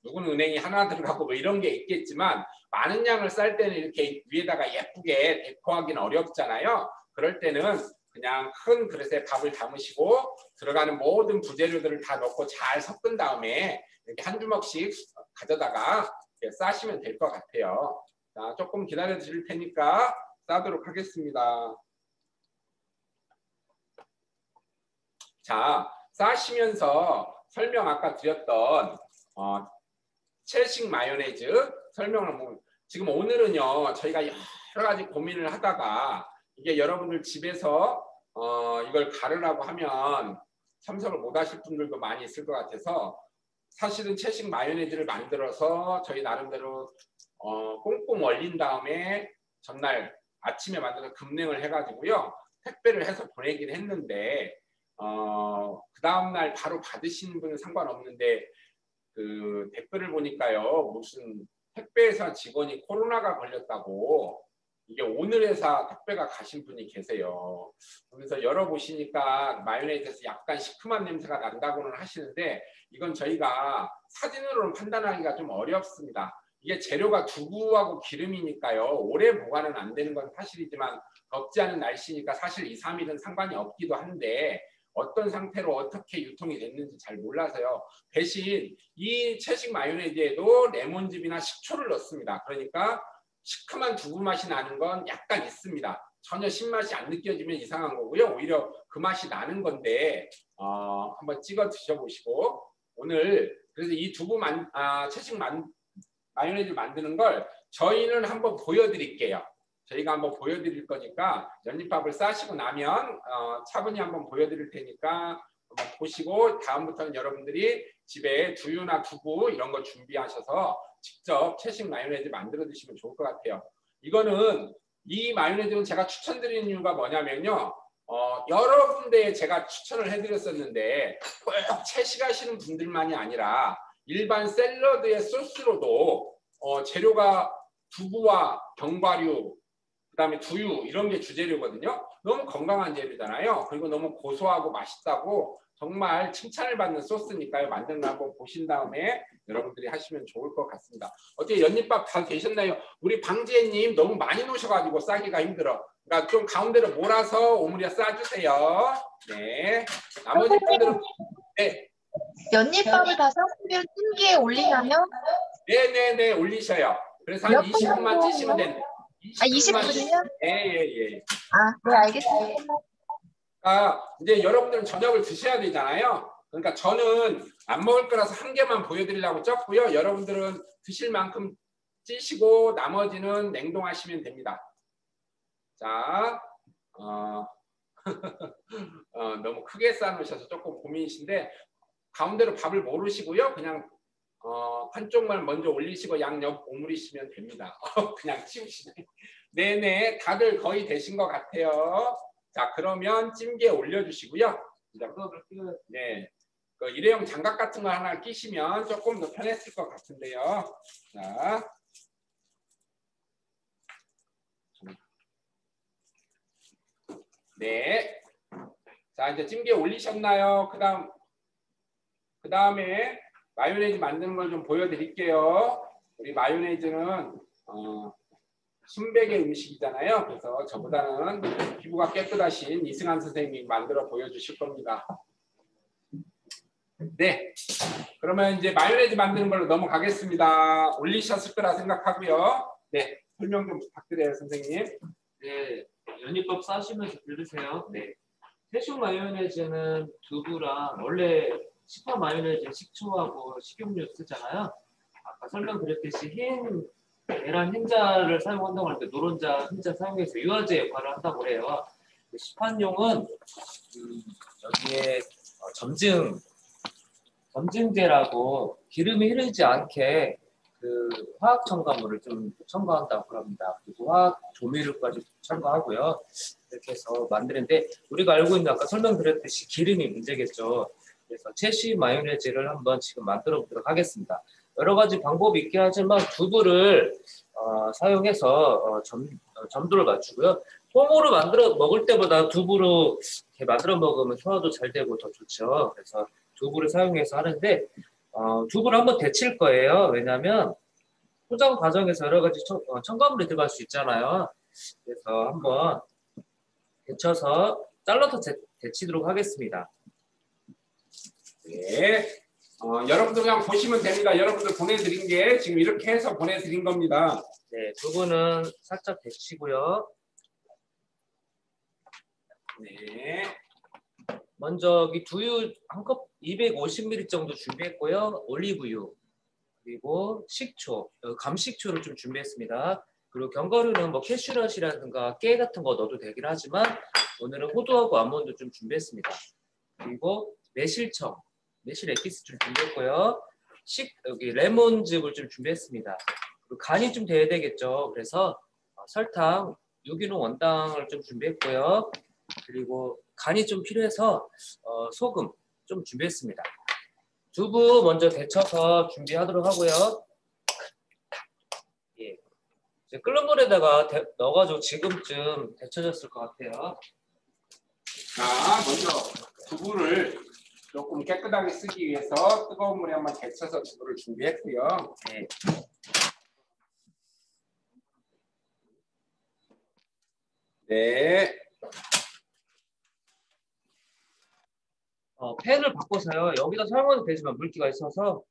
누구는 은행이 하나 들어가고 뭐 이런 게 있겠지만 많은 양을 쌀 때는 이렇게 위에다가 예쁘게 데코하기는 어렵잖아요. 그럴 때는 그냥 큰 그릇에 밥을 담으시고 들어가는 모든 부재료들을 다 넣고 잘 섞은 다음에 이렇게 한 주먹씩 가져다가 싸시면 될 것 같아요. 자, 조금 기다려 주실 테니까 싸도록 하겠습니다. 자, 싸시면서 설명 아까 드렸던 채식 마요네즈 설명을 한번. 지금 오늘은요 저희가 여러 가지 고민을 하다가 이게 여러분들 집에서 이걸 가르라고 하면 참석을 못 하실 분들도 많이 있을 것 같아서 사실은 채식 마요네즈를 만들어서 저희 나름대로 꽁꽁 얼린 다음에 전날 아침에 만들어서 급냉을 해가지고요. 택배를 해서 보내긴 했는데 그 다음날 바로 받으신 분은 상관없는데 그 댓글을 보니까요. 무슨 택배회사 직원이 코로나가 걸렸다고 이게 오늘 회사 택배가 가신 분이 계세요. 그래서 열어보시니까 마요네즈에서 약간 시큼한 냄새가 난다고는 하시는데 이건 저희가 사진으로는 판단하기가 좀 어렵습니다. 이게 재료가 두부하고 기름이니까요. 오래 보관은 안 되는 건 사실이지만 덥지 않은 날씨니까 사실 2, 3일은 상관이 없기도 한데 어떤 상태로 어떻게 유통이 됐는지 잘 몰라서요. 대신 이 채식 마요네즈에도 레몬즙이나 식초를 넣습니다. 그러니까 시큼한 두부 맛이 나는 건 약간 있습니다. 전혀 신맛이 안 느껴지면 이상한 거고요. 오히려 그 맛이 나는 건데 한번 찍어 드셔보시고 오늘 그래서 이 채식 마요네즈 만드는 걸 저희는 한번 보여드릴게요. 저희가 한번 보여드릴 거니까 연잎밥을 싸시고 나면 차분히 한번 보여드릴 테니까 한번 보시고 다음부터는 여러분들이 집에 두유나 두부 이런 거 준비하셔서 직접 채식 마요네즈 만들어 드시면 좋을 것 같아요. 이거는 이 마요네즈는 제가 추천드리는 이유가 뭐냐면요. 여러 군데에 제가 추천을 해드렸었는데 꼭 채식하시는 분들만이 아니라 일반 샐러드의 소스로도 재료가 두부와 견과류 그다음에 두유 이런 게 주재료거든요. 너무 건강한 재료잖아요. 그리고 너무 고소하고 맛있다고 정말 칭찬을 받는 소스니까요. 만드는 거 한번 보신 다음에 여러분들이 하시면 좋을 것 같습니다. 어떻게 연잎밥 다 되셨나요? 우리 방지혜님 너무 많이 놓으셔가지고 싸기가 힘들어. 그러니까 좀 가운데로 몰아서 오므려 싸주세요. 네. 나머지 분들은 네.
연잎밥을 다 쌌으면 찜기에 올리나요?
네네네 올리셔요. 그래서 한 20분만 찌시면 됩니다.
20분이요?
예.
네, 알겠습니다.
이제 여러분들은 저녁을 드셔야 되잖아요. 그러니까 저는 안 먹을 거라서 한 개만 보여드리려고 쪘고요. 여러분들은 드실 만큼 찌시고 나머지는 냉동하시면 됩니다. 자, 너무 크게 쌓아놓으셔서 조금 고민이신데 가운데로 밥을 모르시고요. 그냥 한쪽만 먼저 올리시고 양옆 오므리시면 됩니다. 그냥 치우시네. 네네, 다들 거의 되신 것 같아요. 자, 그러면 찜기에 올려주시고요. 네, 그 일회용 장갑 같은 거 하나 끼시면 조금 더 편했을 것 같은데요. 자, 네, 자 이제 찜기에 올리셨나요? 그 다음에 마요네즈 만드는 걸 좀 보여드릴게요. 우리 마요네즈는 순백의 음식이잖아요. 그래서 저보다는 피부가 깨끗하신 이승환 선생님이 만들어 보여주실 겁니다. 네, 그러면 이제 마요네즈 만드는 걸로 넘어가겠습니다. 올리셨을 거라 생각하고요. 네, 설명 좀 부탁드려요, 선생님.
네, 연잎밥 싸시면서 들으세요. 네, 채식 마요네즈는 두부랑 원래 시판 마요네즈 식초하고 식용유 쓰잖아요. 아까 설명드렸듯이 흰 계란 흰자를 사용한다고 할 때 노른자 흰자 사용해서 유화제 역할을 한다고 해요. 시판용은 여기에 점증제라고 기름이 흐르지 않게 그 화학 첨가물을 좀 첨가한다고 합니다. 그리고 화학 조미료까지 첨가하고요. 이렇게 해서 만드는데 우리가 알고 있는 아까 설명드렸듯이 기름이 문제겠죠. 그래서 채식 마요네즈를 한번 지금 만들어 보도록 하겠습니다. 여러 가지 방법이 있긴 하지만 두부를 사용해서 점도를 맞추고요. 통으로 만들어 먹을 때보다 두부로 이렇게 만들어 먹으면 소화도 잘 되고 더 좋죠. 그래서 두부를 사용해서 하는데 두부를 한번 데칠 거예요. 왜냐하면 포장 과정에서 여러 가지 첨가물이 들어갈 수 있잖아요. 그래서 한번 데쳐서 잘라서 데치도록 하겠습니다.
네, 여러분들 그냥 보시면 됩니다. 여러분들 보내드린 게 지금 이렇게 해서 보내드린 겁니다.
네, 두부는 살짝 데치고요.
네.
먼저 이 두유 한 컵 250ml 정도 준비했고요. 올리브유 그리고 식초, 감식초를 좀 준비했습니다. 그리고 견과류는 뭐 캐슈넛이라든가 깨 같은 거 넣어도 되긴 하지만 오늘은 호두하고 아몬드 좀 준비했습니다. 그리고 매실청, 매실 에기스 좀 준비했고요. 여기 레몬즙을 좀 준비했습니다. 그리고 간이 좀 돼야 되겠죠. 그래서 설탕, 유기농 원당을 좀 준비했고요. 그리고 간이 좀 필요해서 소금 좀 준비했습니다. 두부 먼저 데쳐서 준비하도록 하고요. 예. 이제 끓는 물에다가 넣어가지고 지금쯤 데쳐졌을 것 같아요.
자, 먼저 두부를 조금 깨끗하게 쓰기 위해서 뜨거운 물에 한번 데쳐서 두부를 준비했고요.
네.
네.
팬을 바꿔서요. 여기다 사용해도 되지만 물기가 있어서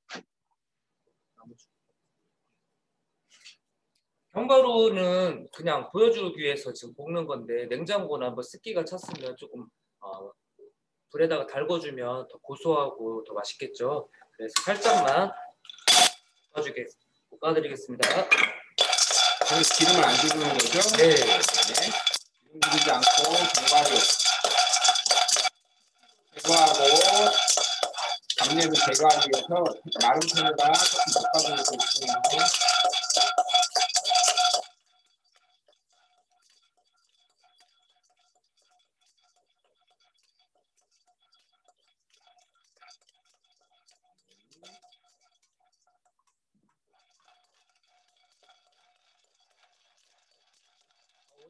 견과류는 그냥 보여주기 위해서 지금 볶는 건데 냉장고나 뭐 습기가 찼으면 조금 불에다가 달궈주면 더 고소하고 더 맛있겠죠. 그래서 살짝만 볶아드리겠습니다.
그래서 기름을 안 두르는 거죠?
네.
네. 기름 두르지 않고 견과류 제거하고 잡내를 제거하기 위해서 마른 팬에다 조금 볶아주고 있습니다.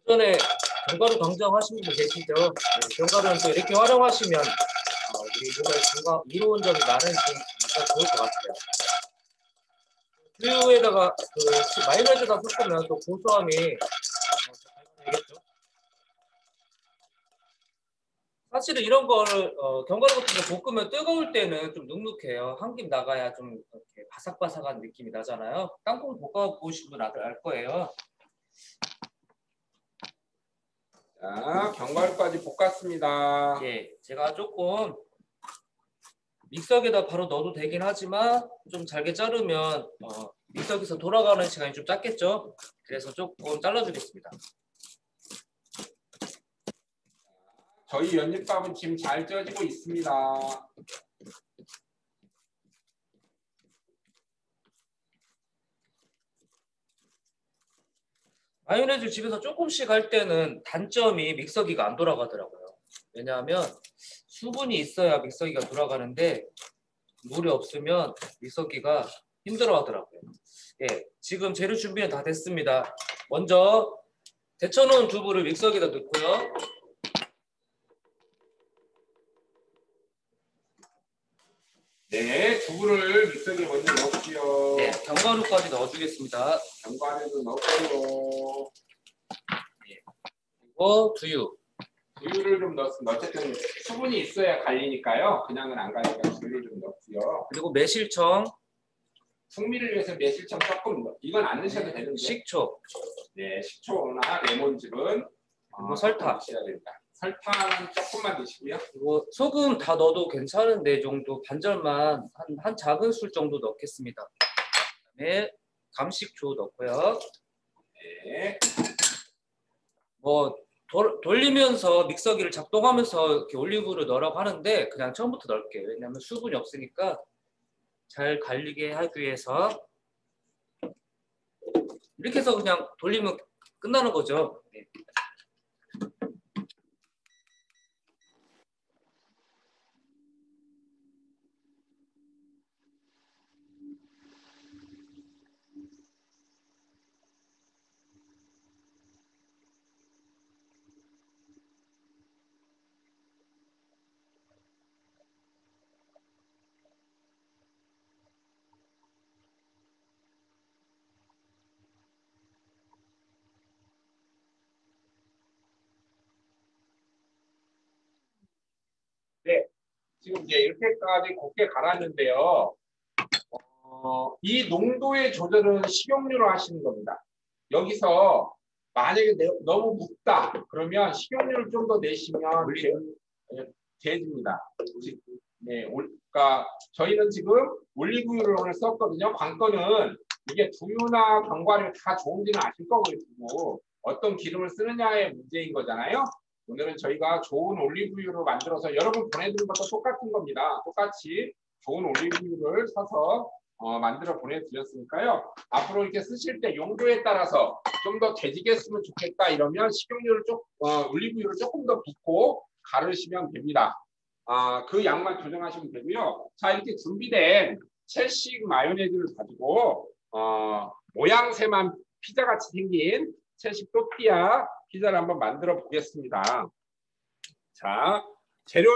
오전에 견과류 강정 하시는 분 계시죠? 네, 견과류는 또 이렇게 활용하시면 우리 몸에 이로운 점이 많으니까 좋을 것 같아요. 두유에다가 마요네즈에다 섞으면 또 고소함이 되겠죠. 사실은 이런 거를 견과류 같은 거 볶으면 뜨거울 때는 좀 눅눅해요. 한 김 나가야 좀 이렇게 바삭바삭한 느낌이 나잖아요. 땅콩 볶아 보신 분 알 거예요.
자, 견과류까지 볶았습니다.
예, 제가 조금 믹서기에다 바로 넣어도 되긴 하지만 좀 잘게 자르면 믹서기에서 돌아가는 시간이 좀 짧겠죠. 그래서 조금 잘라주겠습니다.
저희 연잎밥은 지금 잘 쪄지고 있습니다.
마요네즈 집에서 조금씩 할 때는 단점이 믹서기가 안 돌아가더라고요. 왜냐하면 수분이 있어야 믹서기가 돌아가는데 물이 없으면 믹서기가 힘들어 하더라고요. 예, 지금 재료 준비는 다 됐습니다. 먼저 데쳐놓은 두부를 믹서기에다 넣고요.
네, 두부를 믹서기에 먼저 넣고요.
네, 견과류까지 넣어주겠습니다.
견과류도 넣고요.
그리고 두유.
두유를 좀 넣습니다. 어쨌든 수분이 있어야 갈리니까요. 그냥은 안 갈리니까 두유를 좀 넣고요.
그리고 매실청.
풍미를 위해서 매실청 조금 이건 안 넣으셔도 되는데.
식초.
네, 식초나 레몬즙은
그리고 설탕.
넣으셔야 됩니다. 설탕은 조금만 넣으시고요.
그리고 소금 다 넣어도 괜찮은데 이 정도 반절만 한 작은 술 정도 넣겠습니다. 그다음에 감식초 넣고요.
네.
뭐 돌리면서 믹서기를 작동하면서 이렇게 올리브를 넣으라고 하는데 그냥 처음부터 넣을게요. 왜냐하면 수분이 없으니까 잘 갈리게 하기 위해서 이렇게 해서 그냥 돌리면 끝나는 거죠. 네.
네. 지금 이제 이렇게까지 곱게 갈았는데요. 이 농도의 조절은 식용유로 하시는 겁니다. 여기서 만약에 너무 묵다 그러면 식용유를 좀 더 내시면 돼집니다. 네, 그러니까 저희는 지금 올리브유를 오늘 썼거든요. 관건은 이게 두유나 견과류 다 좋은지는 아실 거고 어떤 기름을 쓰느냐의 문제인 거잖아요. 오늘은 저희가 좋은 올리브유로 만들어서 여러분 보내드린 것도 똑같은 겁니다. 똑같이 좋은 올리브유를 사서 만들어 보내드렸으니까요. 앞으로 이렇게 쓰실 때 용도에 따라서 좀 더 되지게 쓰면 좋겠다 이러면 식용유를 올리브유를 조금 더 붓고 가르시면 됩니다. 그 양만 조정하시면 되고요. 자, 이렇게 준비된 첼식 마요네즈를 가지고 모양새만 피자같이 생긴 첼식 또띠아 피자를 한번 만들어 보겠습니다. 자, 재료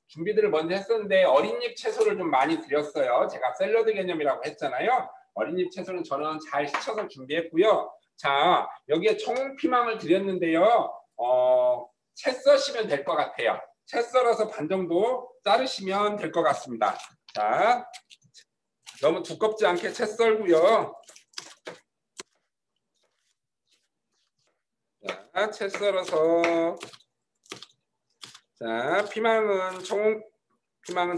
준비들을 먼저 했었는데 어린잎 채소를 좀 많이 드렸어요. 제가 샐러드 개념이라고 했잖아요. 어린잎 채소는 저는 잘 씻어서 준비했고요. 자, 여기에 청피망을 드렸는데요. 채 써시면 될 것 같아요. 채 썰어서 반 정도 자르시면 될 것 같습니다. 자, 너무 두껍지 않게 채 썰고요. 자, 채 썰어서 자, 피망은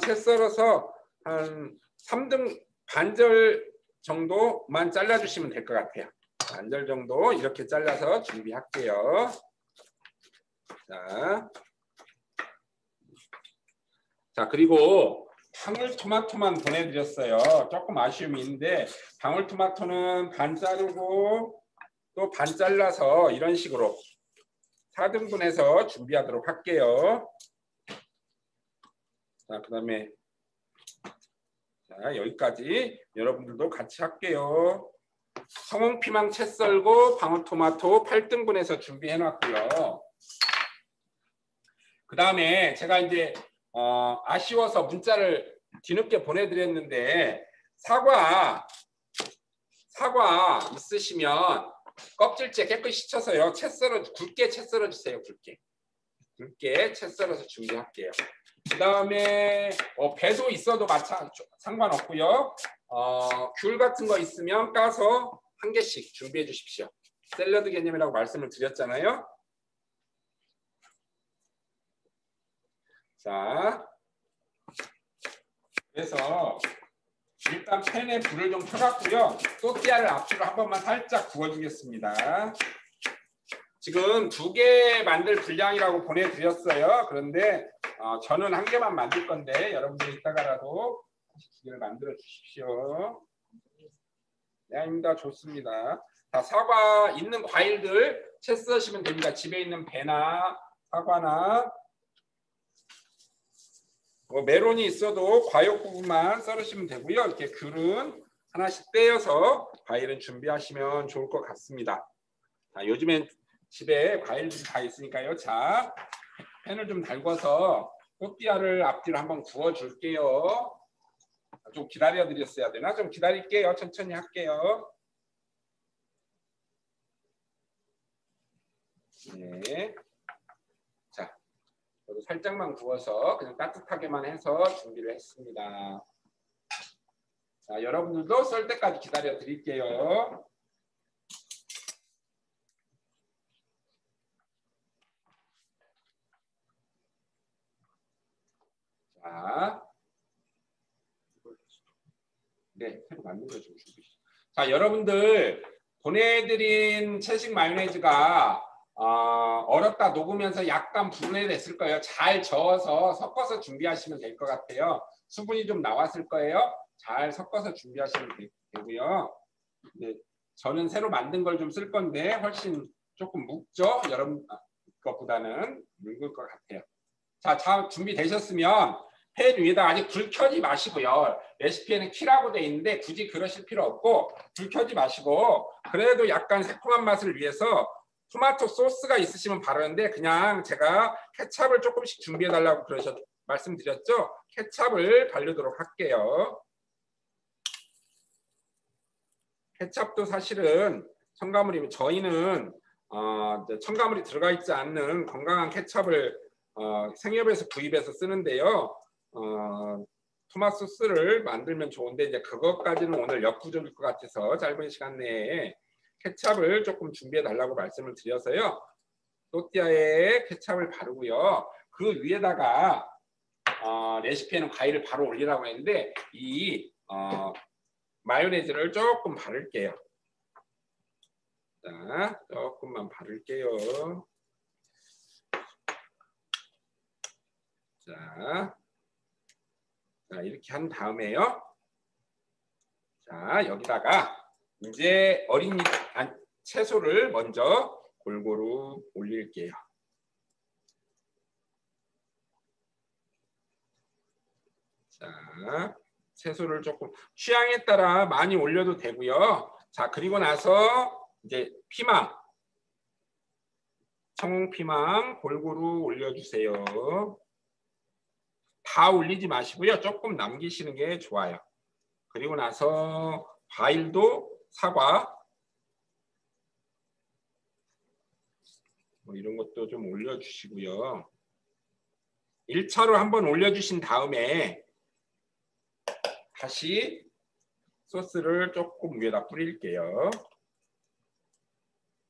채 썰어서 한 3등 반절 정도만 잘라주시면 될 것 같아요. 반절 정도 이렇게 잘라서 준비할게요. 자, 그리고 방울토마토만 보내드렸어요. 조금 아쉬움이 있는데 방울토마토는 반 자르고 또 반 잘라서 이런 식으로 4등분해서 준비하도록 할게요. 자, 그 다음에 여기까지 여러분들도 같이 할게요. 성홍피망 채 썰고 방울토마토 8등분해서 준비해 놨고요. 그 다음에 제가 이제 아쉬워서 문자를 뒤늦게 보내드렸는데 사과 있으시면 껍질째 깨끗이 씻어서요. 굵게 채 썰어 주세요. 굵게 채 썰어서 준비할게요. 그 다음에 배도 있어도 상관없고요. 귤 같은 거 있으면 까서 한 개씩 준비해 주십시오. 샐러드 개념이라고 말씀을 드렸잖아요. 자, 그래서 일단 팬에 불을 좀 켜갖고요. 또띠아를 앞뒤로 한 번만 살짝 구워주겠습니다. 지금 2개 만들 분량이라고 보내드렸어요. 그런데 저는 1개만 만들 건데 여러분들 이따가라도 2개를 만들어 주십시오. 네, 아닙니다. 좋습니다. 자, 사과 있는 과일들 채 써시면 됩니다. 집에 있는 배나 사과나 메론이 있어도 과육 부분만 썰으시면 되고요. 이렇게 귤은 하나씩 떼어서 과일은 준비하시면 좋을 것 같습니다. 자, 요즘엔 집에 과일들이 다 있으니까요. 자, 팬을 좀 달궈서 또띠아를 앞뒤로 한번 구워줄게요. 좀 기다려 드렸어야 되나? 좀 기다릴게요. 천천히 할게요. 네. 자, 저도 살짝만 구워서 그냥 따뜻하게만 해서 준비를 했습니다. 자, 여러분들도 썰 때까지 기다려 드릴게요. 자, 네, 새로 만든 거 좀 주시죠. 자, 여러분들 보내드린 채식 마요네즈가 얼었다 녹으면서 약간 분해됐을 거예요. 잘 저어서 섞어서 준비하시면 될 것 같아요. 수분이 좀 나왔을 거예요. 잘 섞어서 준비하시면 되고요. 네, 저는 새로 만든 걸 좀 쓸 건데 훨씬 조금 묵죠? 여러분 것보다는 묽을 것 같아요. 자, 준비되셨으면 팬 위에다 아직 불 켜지 마시고요. 레시피에는 키라고 돼 있는데 굳이 그러실 필요 없고 불 켜지 마시고 그래도 약간 새콤한 맛을 위해서 토마토 소스가 있으시면 바르는데 그냥 제가 케찹을 조금씩 준비해 달라고 말씀드렸죠. 케찹을 바르도록 할게요. 케찹도 사실은 첨가물이면 저희는 첨가물이 들어가 있지 않는 건강한 케찹을 생협에서 구입해서 쓰는데요. 토마토 소스를 만들면 좋은데 이제 그것까지는 오늘 역부족일 것 같아서 짧은 시간 내에 케찹을 조금 준비해 달라고 말씀을 드려서요. 또띠아에 케찹을 바르고요. 그 위에다가 레시피에는 과일을 바로 올리라고 했는데 이 마요네즈를 조금 바를게요. 자, 조금만 바를게요. 자, 이렇게 한 다음에요. 자, 여기다가 이제 채소를 먼저 골고루 올릴게요. 자, 채소를 조금 취향에 따라 많이 올려도 되고요. 자, 그리고 나서 이제 피망, 청홍피망 골고루 올려주세요. 다 올리지 마시고요. 조금 남기시는 게 좋아요. 그리고 나서 과일도 사과, 뭐 이런 것도 좀 올려주시고요. 1차로 한번 올려주신 다음에 다시 소스를 조금 위에다 뿌릴게요.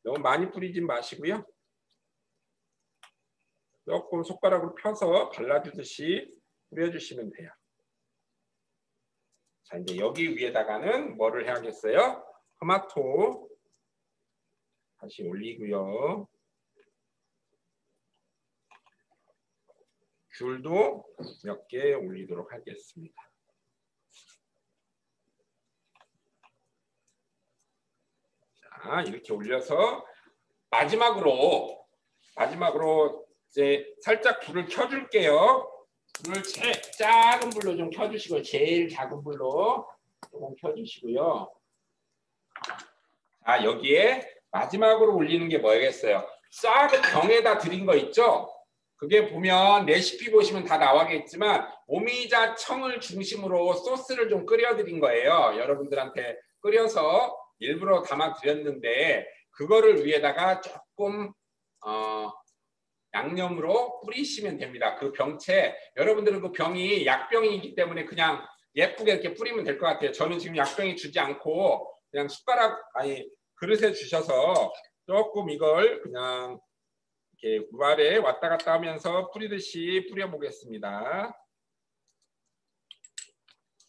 너무 많이 뿌리지 마시고요. 조금 손가락으로 펴서 발라주듯이 뿌려주시면 돼요. 자, 이제 여기 위에다가는 뭐를 해야겠어요? 토마토 다시 올리고요. 귤도 몇 개 올리도록 하겠습니다. 자, 이렇게 올려서 마지막으로 이제 살짝 불을 켜줄게요. 불을 작은 불로 좀 켜주시고, 제일 작은 불로 조금 켜주시고요. 자, 여기에 마지막으로 올리는 게 뭐겠어요? 작은 병에다 드린 거 있죠? 그게 보면 레시피 보시면 다 나와겠지만 오미자 청을 중심으로 소스를 좀 끓여드린 거예요. 여러분들한테 끓여서 일부러 담아드렸는데 그거를 위에다가 조금 양념으로 뿌리시면 됩니다. 그 병채, 여러분들은 그 병이 약병이기 때문에 그냥 예쁘게 이렇게 뿌리면 될 것 같아요. 저는 지금 약병이 주지 않고 그냥 그릇에 주셔서 조금 이걸 그냥 이렇게 물알에 왔다 갔다 하면서 뿌리듯이 뿌려보겠습니다.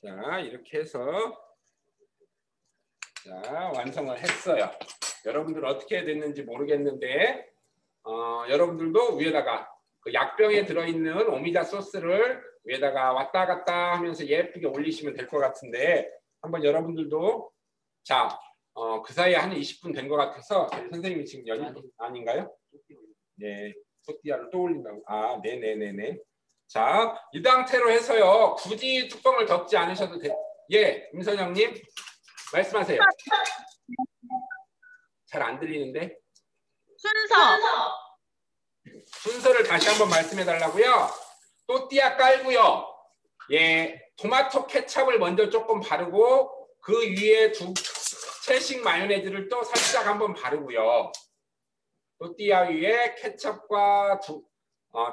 자, 이렇게 해서 자, 완성을 했어요. 여러분들 어떻게 됐는지 모르겠는데 여러분들도 위에다가 그 약병에 들어있는 오미자 소스를 위에다가 왔다 갔다 하면서 예쁘게 올리시면 될 것 같은데 한번 여러분들도 자, 그 사이에 한 20분 된 것 같아서 선생님이 지금 아닌가요? 네, 토띠아를 또 올린다고. 아, 네네네네. 자, 이 상태로 해서요. 굳이 뚜껑을 덮지 않으셔도 돼요. 예, 임선영님 말씀하세요. 잘 안 들리는데? 순서를 다시 한번 말씀해 달라고요. 또띠아 깔고요. 예, 토마토 케첩을 먼저 조금 바르고 그 위에 채식 마요네즈를 또 살짝 한번 바르고요. 또띠아 위에 케첩과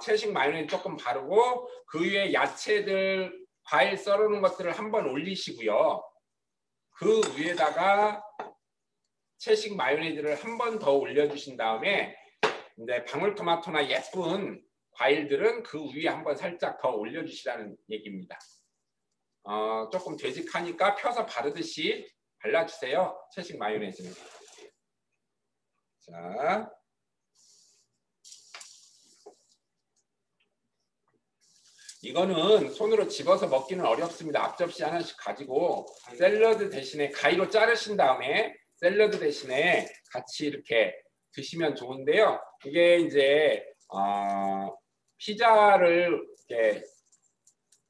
채식 마요네즈 조금 바르고 그 위에 야채들, 과일 썰어놓은 것들을 한번 올리시고요. 그 위에다가 채식 마요네즈를 한 번 더 올려주신 다음에 이제 방울토마토나 예쁜 과일들은 그 위에 한번 살짝 더 올려주시라는 얘기입니다. 조금 되직하니까 펴서 바르듯이 발라주세요. 채식 마요네즈는. 자, 이거는 손으로 집어서 먹기는 어렵습니다. 앞접시 하나씩 가지고 샐러드 대신에 가위로 자르신 다음에 샐러드 대신에 같이 이렇게 드시면 좋은데요. 이게 이제 피자를 이렇게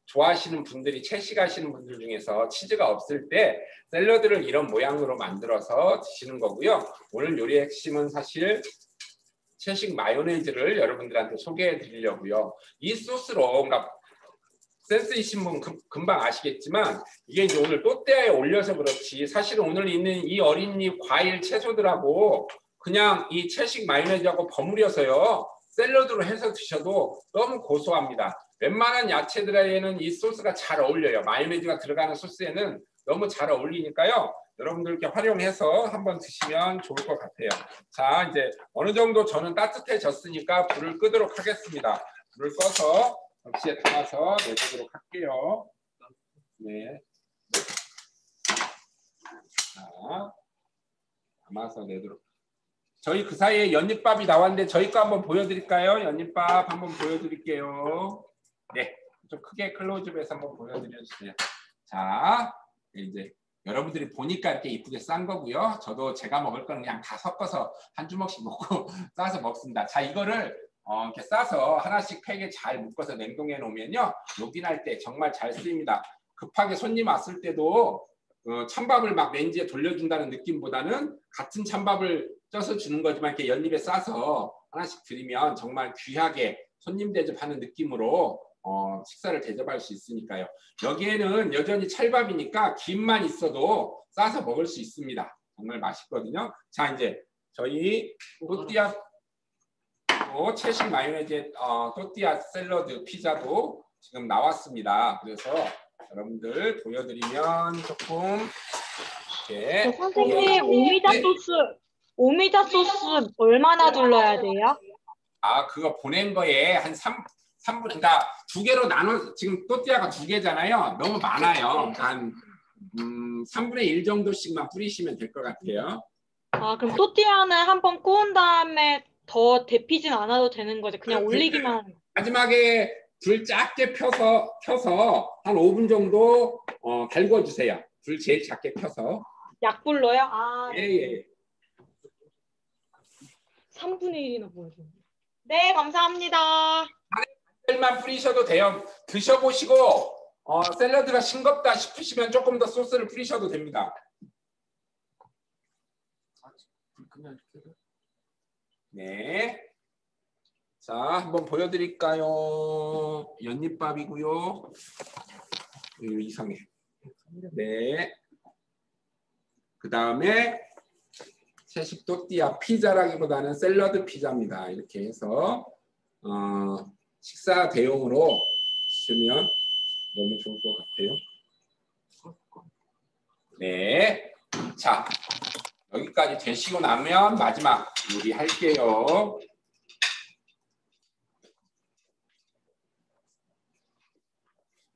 좋아하시는 분들이 채식하시는 분들 중에서 치즈가 없을 때 샐러드를 이런 모양으로 만들어서 드시는 거고요. 오늘 요리의 핵심은 사실 채식 마요네즈를 여러분들한테 소개해 드리려고요. 이 소스로 그러니까 센스이신 분 금방 아시겠지만 이게 이제 오늘 또띠아에 올려서 그렇지 사실은 오늘 있는 이 어린잎 과일 채소들하고 그냥 이 채식 마요네즈하고 버무려서요 샐러드로 해서 드셔도 너무 고소합니다. 웬만한 야채들에는 이 소스가 잘 어울려요. 마요네즈가 들어가는 소스에는 너무 잘 어울리니까요. 여러분들 이렇게 활용해서 한번 드시면 좋을 것 같아요. 자, 이제 어느 정도 저는 따뜻해졌으니까 불을 끄도록 하겠습니다. 불을 꺼서 접시에 담아서 내보도록 할게요. 네. 자, 담아서 내도록. 저희 그 사이에 연잎밥이 나왔는데 저희 거 한번 보여드릴까요? 연잎밥 한번 보여드릴게요. 네, 좀 크게 클로즈업해서 한번 보여드려주세요. 자, 이제 여러분들이 보니까 이렇게 이쁘게 싼 거고요. 저도 제가 먹을 거는 그냥 다 섞어서 한 주먹씩 먹고 싸서 먹습니다. 자, 이거를 이렇게 싸서 하나씩 팩에 잘 묶어서 냉동해 놓으면요, 요긴할 때 정말 잘 쓰입니다. 급하게 손님 왔을 때도 찬밥을 막 레인지에 돌려준다는 느낌보다는 같은 찬밥을 쪄서 주는 거지만 이렇게 연잎에 싸서 하나씩 드리면 정말 귀하게 손님 대접하는 느낌으로 식사를 대접할 수 있으니까요. 여기에는 여전히 찰밥이니까 김만 있어도 싸서 먹을 수 있습니다. 정말 맛있거든요. 자, 이제 저희 또띠아 채식 마요네즈 또띠아 샐러드 피자도 지금 나왔습니다. 그래서 여러분들 보여드리면 조금 이렇게
선생님, 오미자 소스 얼마나 둘러야 돼요?
그거 보낸 거에 한 3분, 그러니까 두 개로 나눠, 지금 또띠아가 두 개잖아요. 너무 많아요. 한 3분의 1 정도씩만 뿌리시면 될 것 같아요.
그럼 또띠아는 한번 구운 다음에 더 데피진 않아도 되는 거죠? 그냥 올리기만. 마지막에
불 작게 켜서 한 5분 정도 달궈주세요. 불 제일 작게 켜서.
약불로요?
예.
3분의 1이나 보여줘요. 네, 감사합니다.
만 뿌리셔도 돼요. 드셔보시고 샐러드가 싱겁다 싶으시면 조금 더 소스를 뿌리셔도 됩니다. 네. 자, 한번 보여드릴까요? 연잎밥이고요. 이상해. 네. 그 다음에 채식 또띠아 피자라기보다는 샐러드 피자입니다. 이렇게 해서 식사 대용으로 주시면 너무 좋을 것 같아요. 네. 자, 여기까지 되시고 나면 마지막 요리할게요.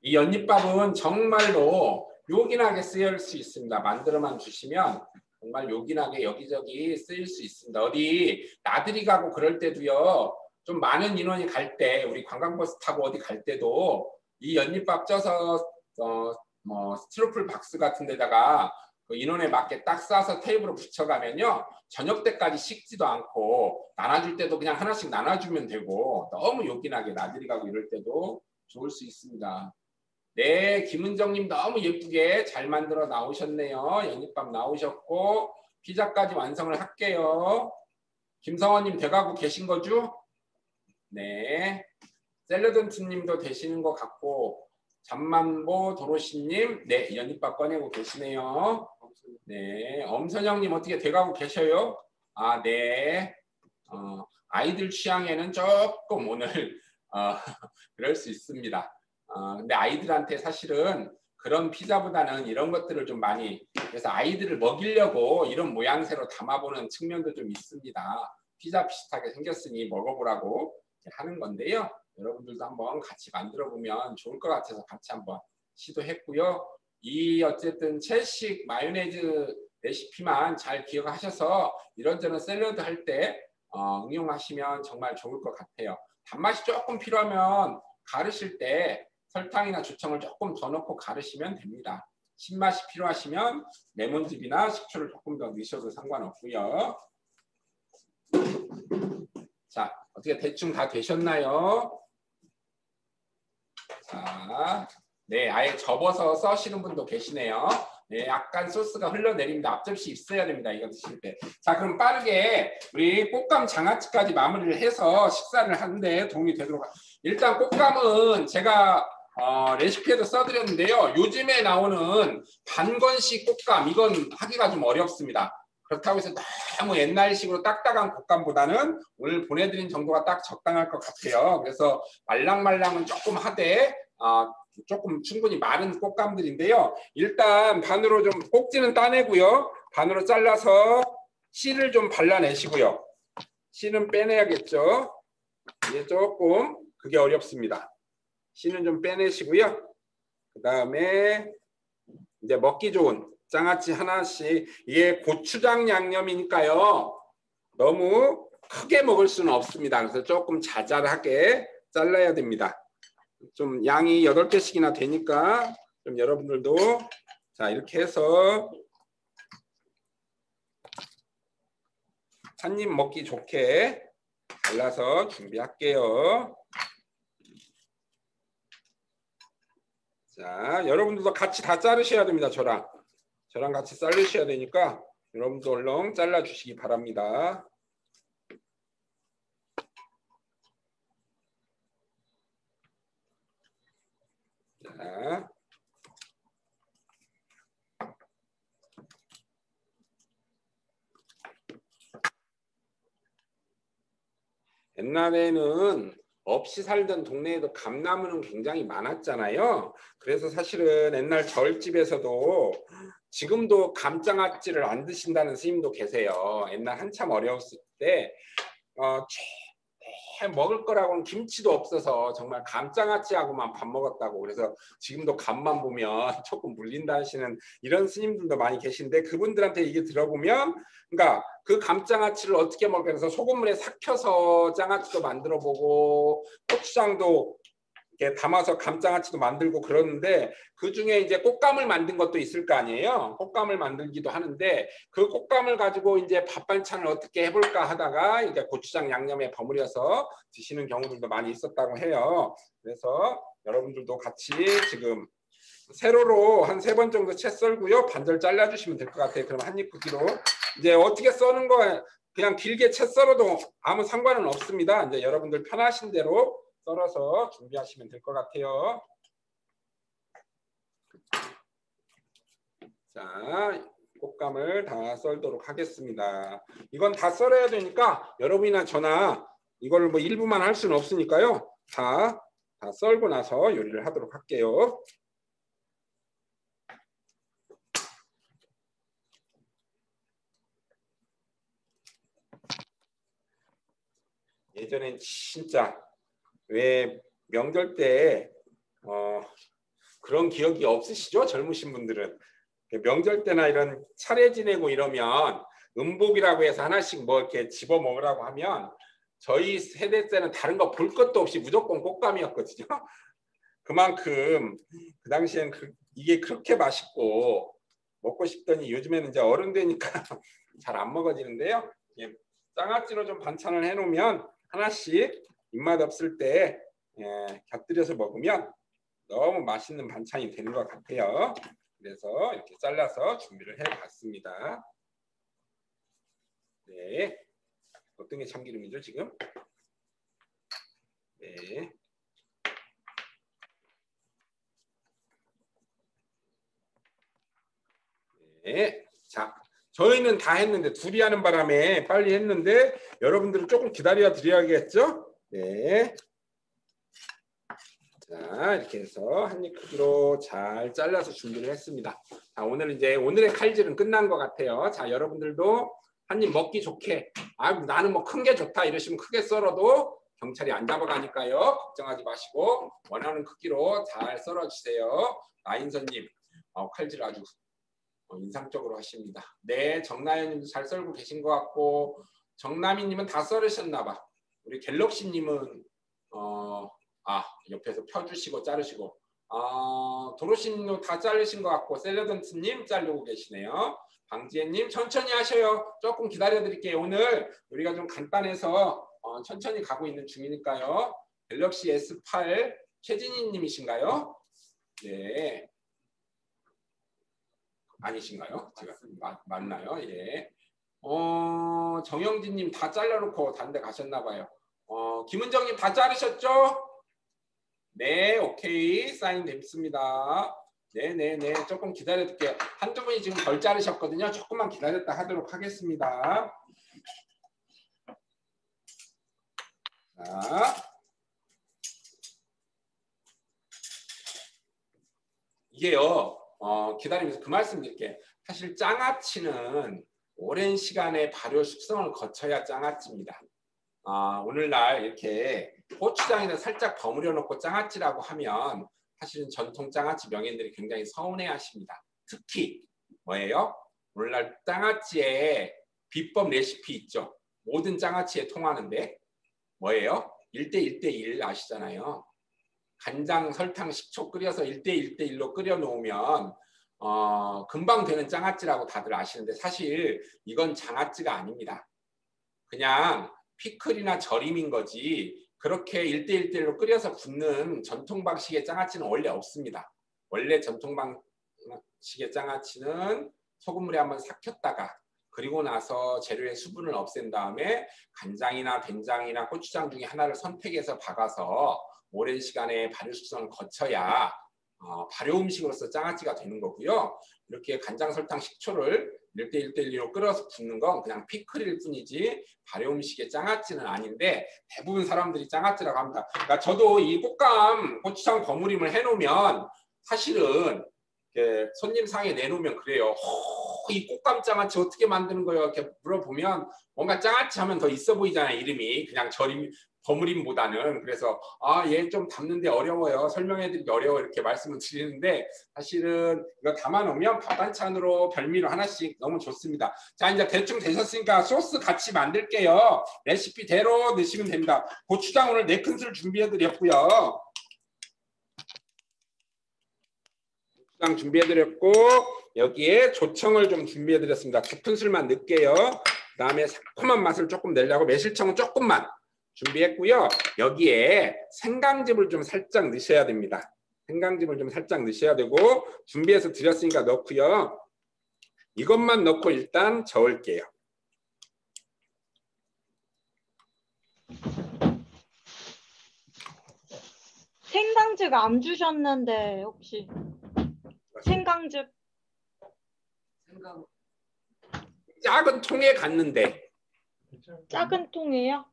이 연잎밥은 정말로 요긴하게 쓰일 수 있습니다. 만들어만 주시면 정말 요긴하게 여기저기 쓰일 수 있습니다. 어디 나들이 가고 그럴 때도요, 좀 많은 인원이 갈 때, 우리 관광버스 타고 어디 갈 때도 이 연잎밥 쪄서 스티로폴 박스 같은 데다가 그 인원에 맞게 딱 싸서 테이블에 붙여가면요, 저녁 때까지 식지도 않고 나눠줄 때도 그냥 하나씩 나눠주면 되고 너무 요긴하게 나들이 가고 이럴 때도 좋을 수 있습니다. 네, 김은정님 너무 예쁘게 잘 만들어 나오셨네요. 연잎밥 나오셨고 피자까지 완성을 할게요. 김성원님 돼가고 계신 거죠? 네, 샐러든트님도 되시는 것 같고 잠만보 도로시님, 네, 연잎밥 꺼내고 계시네요. 네, 엄선영님 어떻게 돼가고 계셔요? 네. 아이들 취향에는 조금 오늘 그럴 수 있습니다. 근데 아이들한테 사실은 그런 피자보다는 이런 것들을 좀 많이, 그래서 아이들을 먹이려고 이런 모양새로 담아보는 측면도 좀 있습니다. 피자 비슷하게 생겼으니 먹어보라고 하는 건데요. 여러분들도 한번 같이 만들어 보면 좋을 것 같아서 같이 한번 시도했고요. 이 어쨌든 채식 마요네즈 레시피만 잘 기억하셔서 이런저런 샐러드 할 때 응용하시면 정말 좋을 것 같아요. 단맛이 조금 필요하면 가르실 때 설탕이나 조청을 조금 더 넣고 가르시면 됩니다. 신맛이 필요하시면 레몬즙이나 식초를 조금 더 넣으셔도 상관없고요. 자, 어떻게 대충 다 되셨나요? 자, 네, 아예 접어서 써시는 분도 계시네요. 네, 약간 소스가 흘러내립니다. 앞접시 있어야 됩니다. 이거 드실 때. 자, 그럼 빠르게 우리 꽃감 장아찌까지 마무리를 해서 식사를 하는데 도움이 되도록. 일단 꽃감은 제가 레시피에도 써드렸는데요. 요즘에 나오는 반건식 꽃감, 이건 하기가 좀 어렵습니다. 그렇다고 해서 너무 옛날식으로 딱딱한 꽃감보다는 오늘 보내드린 정도가 딱 적당할 것 같아요. 그래서 말랑말랑은 조금 하되 조금 충분히 마른 꽃감들인데요. 일단 반으로 좀 꼭지는 따내고요. 반으로 잘라서 씨를 좀 발라내시고요. 씨는 빼내야겠죠. 이게 조금 그게 어렵습니다. 씨는 좀 빼내시고요. 그 다음에 이제 먹기 좋은 장아찌 하나씩, 이게 고추장 양념이니까요. 너무 크게 먹을 수는 없습니다. 그래서 조금 자잘하게 잘라야 됩니다. 좀 양이 8개씩이나 되니까 좀 여러분들도 자 이렇게 해서 한 입 먹기 좋게 잘라서 준비할게요. 자, 여러분들도 같이 다 자르셔야 됩니다. 저랑 같이 자르셔야 되니까 여러분도 얼른 잘라 주시기 바랍니다. 자. 옛날에는 없이 살던 동네에도 감나무는 굉장히 많았잖아요. 그래서 사실은 옛날 절집에서도 지금도 감장아찌를 안 드신다는 스님도 계세요. 옛날 한참 어려웠을 때 먹을 거라고는 김치도 없어서 정말 감장아찌하고만 밥 먹었다고. 그래서 지금도 감만 보면 조금 물린다 하시는 이런 스님들도 많이 계신데 그분들한테 이게 들어보면 그러니까 그 감장아찌를 어떻게 먹을까 해서 소금물에 삭혀서 장아찌도 만들어 보고 고추장도 이렇게 담아서 감장아찌도 만들고 그러는데 그중에 이제 꽃감을 만든 것도 있을 거 아니에요. 꽃감을 만들기도 하는데 그 꽃감을 가지고 이제 밥 반찬을 어떻게 해볼까 하다가 이제 고추장 양념에 버무려서 드시는 경우들도 많이 있었다고 해요. 그래서 여러분들도 같이 지금 세로로 한 3번 정도 채 썰고요. 반절 잘라주시면 될 것 같아요. 그럼 한입 크기로 이제 어떻게 써는 거 그냥 길게 채 썰어도 아무 상관은 없습니다. 이제 여러분들 편하신 대로 썰어서 준비하시면 될 것 같아요. 자, 꽃감을 다 썰도록 하겠습니다. 이건 다 썰어야 되니까 여러분이나 저나 이걸 뭐 일부만 할 수는 없으니까요. 다 썰고 나서 요리를 하도록 할게요. 예전엔 진짜 왜 명절 때 그런 기억이 없으시죠? 젊으신 분들은 명절 때나 이런 차례 지내고 이러면 음복이라고 해서 하나씩 뭐 이렇게 집어 먹으라고 하면 저희 세대 때는 다른 거 볼 것도 없이 무조건 꽃감이었거든요. 그만큼 그 당시엔 이게 그렇게 맛있고 먹고 싶더니 요즘에는 이제 어른 되니까 잘 안 먹어지는데요. 장아찌로 좀 반찬을 해놓으면 하나씩 입맛 없을 때 곁들여서 먹으면 너무 맛있는 반찬이 되는 것 같아요. 그래서 이렇게 잘라서 준비를 해봤습니다. 네, 어떤 게 참기름이죠 지금? 네. 네. 자, 저희는 다 했는데 둘이 하는 바람에 빨리 했는데 여러분들은 조금 기다려 드려야겠죠? 네. 자, 이렇게 해서 한입 크기로 잘 잘라서 준비를 했습니다. 자, 오늘의 칼질은 끝난 것 같아요. 자, 여러분들도 한입 먹기 좋게 나는 뭐 큰 게 좋다 이러시면 크게 썰어도 경찰이 안 잡아가니까요. 걱정하지 마시고 원하는 크기로 잘 썰어주세요. 나인선님 칼질 아주 인상적으로 하십니다. 네, 정나연님도 잘 썰고 계신 것 같고 정남이님은 다 썰으셨나 봐. 우리 갤럭시님은 옆에서 펴주시고 자르시고 도로시님도 다 자르신 것 같고 셀러던트님 자르고 계시네요. 방지혜님 천천히 하셔요. 조금 기다려드릴게요. 오늘 우리가 좀 간단해서 천천히 가고 있는 중이니까요. 갤럭시 S8 최진희님이신가요? 네. 아니신가요? 제가 맞나요? 예. 정영진님 다 잘라놓고 다른 데 가셨나봐요. 김은정님 다 자르셨죠? 네, 오케이. 사인 됐습니다. 네네네. 조금 기다려드릴게요. 한두 분이 지금 덜 자르셨거든요. 조금만 기다렸다 하도록 하겠습니다. 자. 이게요. 기다리면서 그 말씀 드릴게요. 사실 장아찌는 오랜 시간의 발효 숙성을 거쳐야 장아찌입니다. 오늘날 이렇게 고추장에다 살짝 버무려 놓고 장아찌라고 하면 사실은 전통 장아찌 명인들이 굉장히 서운해 하십니다. 특히 뭐예요? 오늘날 장아찌에 비법 레시피 있죠. 모든 장아찌에 통하는데 뭐예요? 1대1대1 아시잖아요. 간장, 설탕, 식초 끓여서 1대1대1로 끓여 놓으면 금방 되는 장아찌라고 다들 아시는데 사실 이건 장아찌가 아닙니다. 그냥 피클이나 절임인 거지 그렇게 1대1대1로 끓여서 붓는 전통 방식의 장아찌는 원래 없습니다. 원래 전통 방식의 장아찌는 소금물에 한번 삭혔다가 그리고 나서 재료의 수분을 없앤 다음에 간장이나 된장이나 고추장 중에 하나를 선택해서 박아서 오랜 시간의 발효 숙성을 거쳐야 발효 음식으로서 장아찌가 되는 거고요. 이렇게 간장, 설탕, 식초를 1대1대1로 끓여서 붓는 건 그냥 피클일 뿐이지 발효 음식의 장아찌는 아닌데 대부분 사람들이 장아찌라고 합니다. 그러니까 저도 이 꽃감 고추장 버무림을 해놓으면 사실은 손님 상에 내놓으면 그래요. 이 꽃감 장아찌 어떻게 만드는 거예요? 이렇게 물어보면 뭔가 장아찌 하면 더 있어 보이잖아요. 이름이 그냥 절임 버무림보다는. 그래서 얘 좀 담는데 어려워요. 설명해드리기 어려워 이렇게 말씀을 드리는데 사실은 이거 담아놓으면 밥 반찬으로 별미로 하나씩 너무 좋습니다. 자 이제 대충 되셨으니까 소스 같이 만들게요. 레시피대로 넣으시면 됩니다. 고추장 오늘 4큰술 준비해드렸고요. 고추장 준비해드렸고 여기에 조청을 좀 준비해드렸습니다. 2큰술만 넣을게요. 그 다음에 새콤한 맛을 조금 내려고 매실청은 조금만 준비했고요. 여기에 생강즙을 좀 살짝 넣으셔야 됩니다. 생강즙을 좀 살짝 넣으셔야 되고 준비해서 드렸으니까 넣고요. 이것만 넣고 일단 저을게요.
생강즙 안 주셨는데 혹시 생강즙
작은 통에 갔는데
작은 통이에요?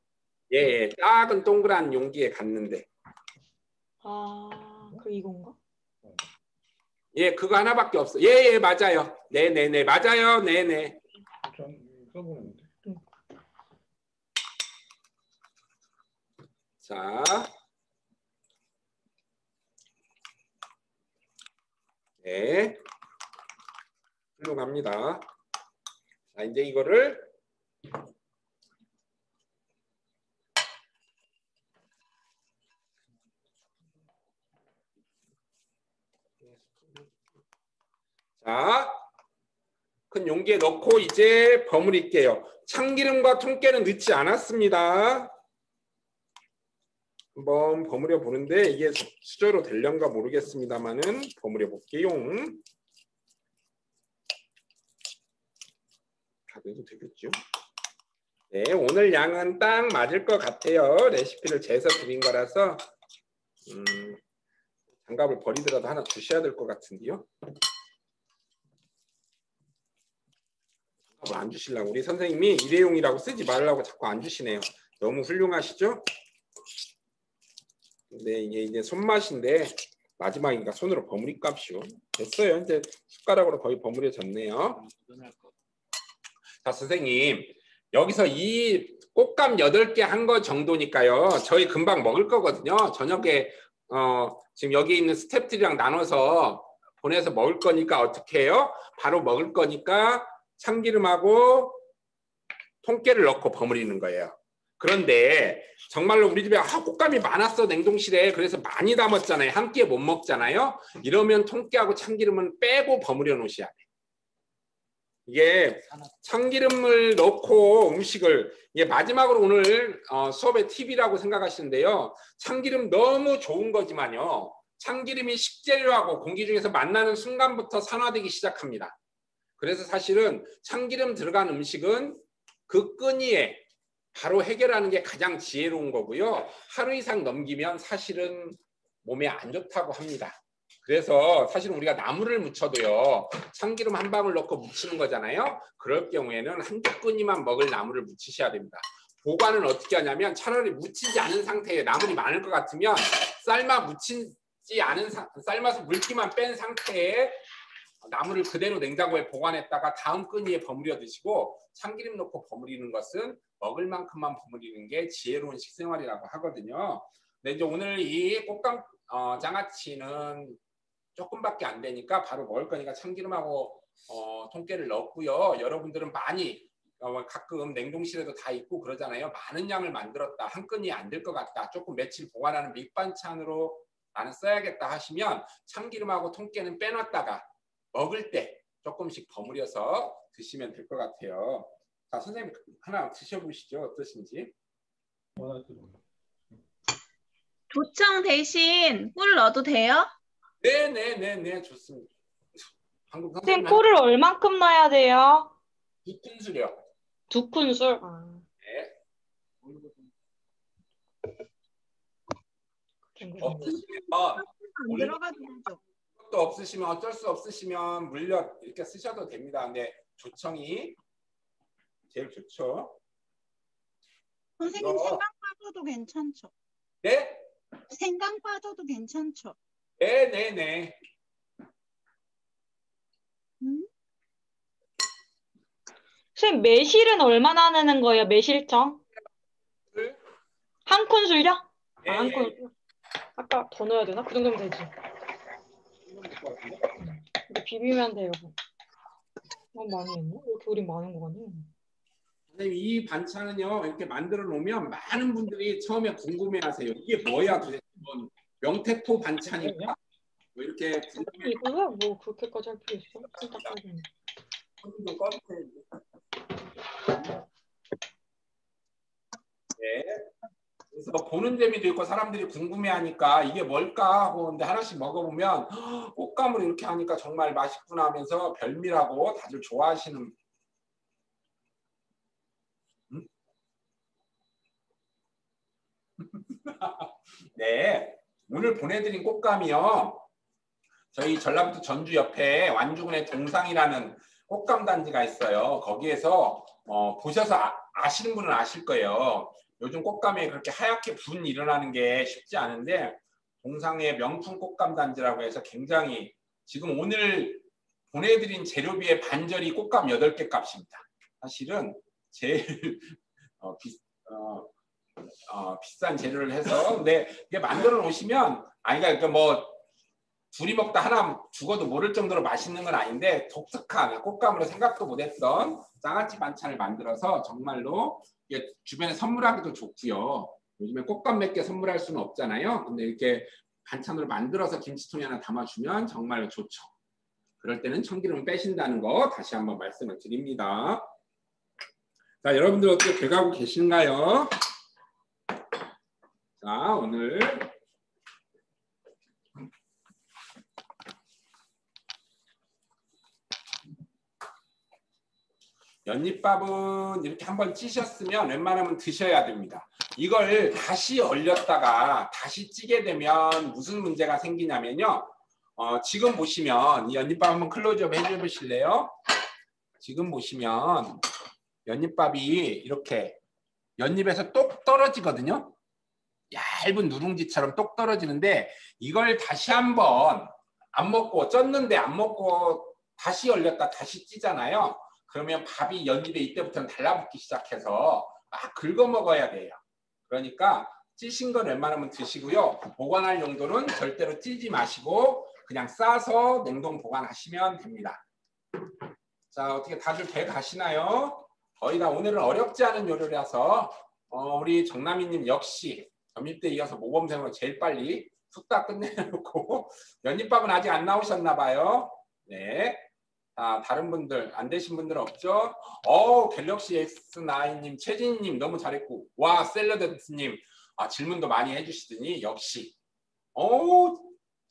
예, 작은 동그란 용기에 갔는데
그 이건가?
예, 그거 하나밖에 없어. 예, 맞아요. 네네네, 맞아요. 네네. 자, 네, 훌륭합니다. 자, 이제 이거를 자, 큰 용기에 넣고 이제 버무릴게요. 참기름과 통깨는 넣지 않았습니다. 한번 버무려 보는데 이게 수저로 될련가 모르겠습니다만은 버무려 볼게요. 다 넣어도 되겠죠? 네, 오늘 양은 딱 맞을 것 같아요. 레시피를 재서 드린 거라서 장갑을 버리더라도 하나 주셔야 될 것 같은데요. 안 주시려고 우리 선생님이 일회용이라고 쓰지 말라고 자꾸 안 주시네요. 너무 훌륭하시죠? 네, 이게 손맛인데 마지막이니까 손으로 버무릴 값이요. 됐어요. 이제 숟가락으로 거의 버무려졌네요. 자, 선생님 여기서 이 꽃감 8개 한 거 정도니까요. 저희 금방 먹을 거거든요. 저녁에 지금 여기 있는 스태프들이랑 나눠서 보내서 먹을 거니까 어떻게 해요? 바로 먹을 거니까 참기름하고 통깨를 넣고 버무리는 거예요. 그런데 정말로 우리 집에 꽃감이 많았어 냉동실에. 그래서 많이 담았잖아요. 한 끼에 못 먹잖아요. 이러면 통깨하고 참기름은 빼고 버무려 놓으셔야 돼요. 이게 참기름을 넣고 음식을 이게 마지막으로 오늘 수업의 팁이라고 생각하시는데요. 참기름 너무 좋은 거지만요. 참기름이 식재료하고 공기 중에서 만나는 순간부터 산화되기 시작합니다. 그래서 사실은 참기름 들어간 음식은 그 끈이에 바로 해결하는 게 가장 지혜로운 거고요. 하루 이상 넘기면 사실은 몸에 안 좋다고 합니다. 그래서 사실은 우리가 나물을 무쳐도요. 참기름 한 방울 넣고 무치는 거잖아요. 그럴 경우에는 한두 끈이만 먹을 나물을 무치셔야 됩니다. 보관은 어떻게 하냐면 차라리 무치지 않은 상태에 나물이 많을 것 같으면 삶아서 물기만 뺀 상태에 나물을 그대로 냉장고에 보관했다가 다음 끈이에 버무려 드시고 참기름 넣고 버무리는 것은 먹을 만큼만 버무리는 게 지혜로운 식생활이라고 하거든요. 근데 이제 오늘 이 꽃감 장아찌는 조금밖에 안 되니까 바로 먹을 거니까 참기름하고 통깨를 넣었고요. 여러분들은 많이 가끔 냉동실에도 다 있고 그러잖아요. 많은 양을 만들었다. 한 끈이 안 될 것 같다. 조금 며칠 보관하는 밑반찬으로 나는 써야겠다 하시면 참기름하고 통깨는 빼놨다가 먹을 때 조금씩 버무려서 드시면 될 것 같아요. 자, 선생님 하나 드셔보시죠. 어떠신지.
조청 대신 꿀 넣어도 돼요?
네네네네 좋습니다. 한국
선생님
선생님
꿀을 얼만큼 넣어야 돼요?
2큰술이요.
2큰술?
네. 없으시면
안 들어가도 되죠.
또 없으시면 어쩔 수 없으시면 물엿 이렇게 쓰셔도 됩니다. 근데 조청이 제일 좋죠.
선생님 생강 빠져도 괜찮죠?
네?
생강 빠져도 괜찮죠?
네네네.
선생님 매실은 얼마나 넣는 거예요? 매실청? 한 큰술요?
네.
한 큰술. 아까 더 넣어야 되나? 그 정도면 되지. 이제 비비면 돼요. 너무 많이 했네? 왜 이렇게 우린 많은 거 같네?
선생님 이 반찬은요 이렇게 만들어 놓으면 많은 분들이 처음에 궁금해하세요. 이게 뭐야 도대체? 이건 명태포 반찬인가? 뭐 이렇게
이거야? 뭐 그렇게까지 할 필요 있어? 딱
네. 그래서 보는 재미도 있고 사람들이 궁금해하니까 이게 뭘까 하고 근데 하나씩 먹어보면 꽃감을 이렇게 하니까 정말 맛있구나 하면서 별미라고 다들 좋아하시는. 네, 오늘 보내드린 꽃감이요. 저희 전라북도 전주 옆에 완주군의 동상이라는 꽃감 단지가 있어요. 거기에서 보셔서 아시는 분은 아실 거예요. 요즘 꽃감에 그렇게 하얗게 분 일어나는 게 쉽지 않은데 동상의 명품 꽃감 단지라고 해서 굉장히 지금 오늘 보내드린 재료비의 반절이 꽃감 8개 값입니다. 사실은 제일 비싼 재료를 해서 근데 이게 만들어 놓으시면 그러니까 뭐 둘이 먹다 하나 죽어도 모를 정도로 맛있는 건 아닌데 독특한 꽃감으로 생각도 못했던 장아찌 반찬을 만들어서 정말로 이게 주변에 선물하기도 좋고요. 요즘에 꽃감 몇 개 선물할 수는 없잖아요. 근데 이렇게 반찬으로 만들어서 김치통에 하나 담아주면 정말로 좋죠. 그럴 때는 참기름 빼신다는 거 다시 한번 말씀을 드립니다. 자, 여러분들 어떻게 돼가고 계신가요? 자, 오늘 연잎밥은 이렇게 한번 찌셨으면 웬만하면 드셔야 됩니다. 이걸 다시 얼렸다가 다시 찌게 되면 무슨 문제가 생기냐면요. 지금 보시면 이 연잎밥 한번 클로즈업 해줘 보실래요? 지금 보시면 연잎밥이 이렇게 연잎에서 똑 떨어지거든요. 얇은 누룽지처럼 똑 떨어지는데 이걸 다시 한번 안 먹고 쪘는데 안 먹고 다시 얼렸다 다시 찌잖아요. 그러면 밥이 연잎에 이때부터는 달라붙기 시작해서 막 긁어 먹어야 돼요. 그러니까 찌신 건 웬만하면 드시고요. 보관할 용도는 절대로 찌지 마시고 그냥 싸서 냉동 보관하시면 됩니다. 자, 어떻게 다들 배 가시나요? 거의 다 오늘은 어렵지 않은 요리라서 우리 정남이님 역시 점입 때 이어서 모범생으로 제일 빨리 툭딱 끝내놓고 연잎밥은 아직 안 나오셨나 봐요. 네. 다른 분들 안 되신 분들은 없죠? 갤럭시 S9님, 최진님 너무 잘했고 와 샐러드님 질문도 많이 해주시더니 역시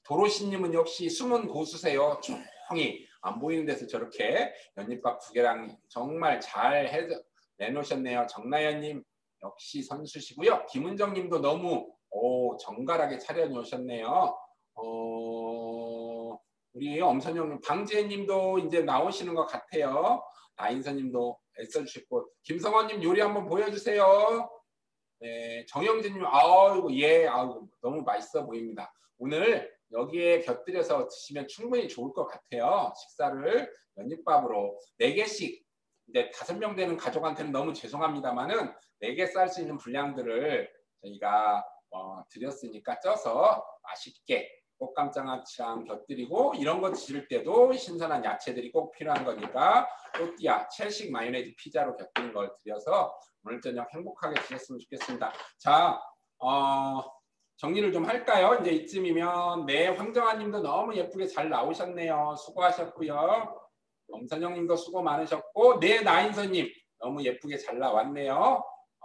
도로시님은 역시 숨은 고수세요. 조용히 안 보이는 데서 저렇게 연잎밥 2개랑 정말 잘 내놓으셨네요. 정나연님 역시 선수시고요. 김은정님도 너무 정갈하게 차려놓으셨네요. 우리 엄선영님, 방재님도 이제 나오시는 것 같아요. 나인선님도 애써주셨고, 김성원님 요리 한번 보여주세요. 네, 정영진님, 너무 맛있어 보입니다. 오늘 여기에 곁들여서 드시면 충분히 좋을 것 같아요. 식사를 연잎밥으로 4개씩, 이제 5명 되는 가족한테는 너무 죄송합니다만은 4개 쌀 수 있는 분량들을 저희가 드렸으니까 쪄서 맛있게 꽃감장아찌랑 곁들이고 이런 거 드실 때도 신선한 야채들이 꼭 필요한 거니까 또띠아, 첼식 마요네즈 피자로 곁들인 걸 드려서 오늘 저녁 행복하게 드셨으면 좋겠습니다. 자, 정리를 좀 할까요? 이제 이쯤이면 네, 황정아 님도 너무 예쁘게 잘 나오셨네요. 수고하셨고요. 엄선영 님도 수고 많으셨고 네, 나인선 님 너무 예쁘게 잘 나왔네요.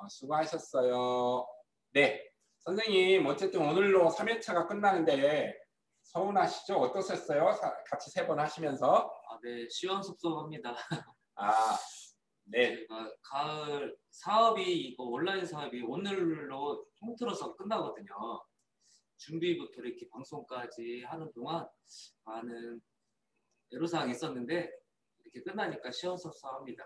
수고하셨어요. 네, 선생님 어쨌든 오늘로 3회차가 끝나는데 서운하시죠? 어떠셨어요? 같이 3번 하시면서.
네, 시원섭섭합니다.
네.
저희가 가을 사업이 이거 온라인 사업이 오늘로 통틀어서 끝나거든요. 준비부터 이렇게 방송까지 하는 동안 많은 애로사항이 있었는데 이렇게 끝나니까 시원섭섭합니다.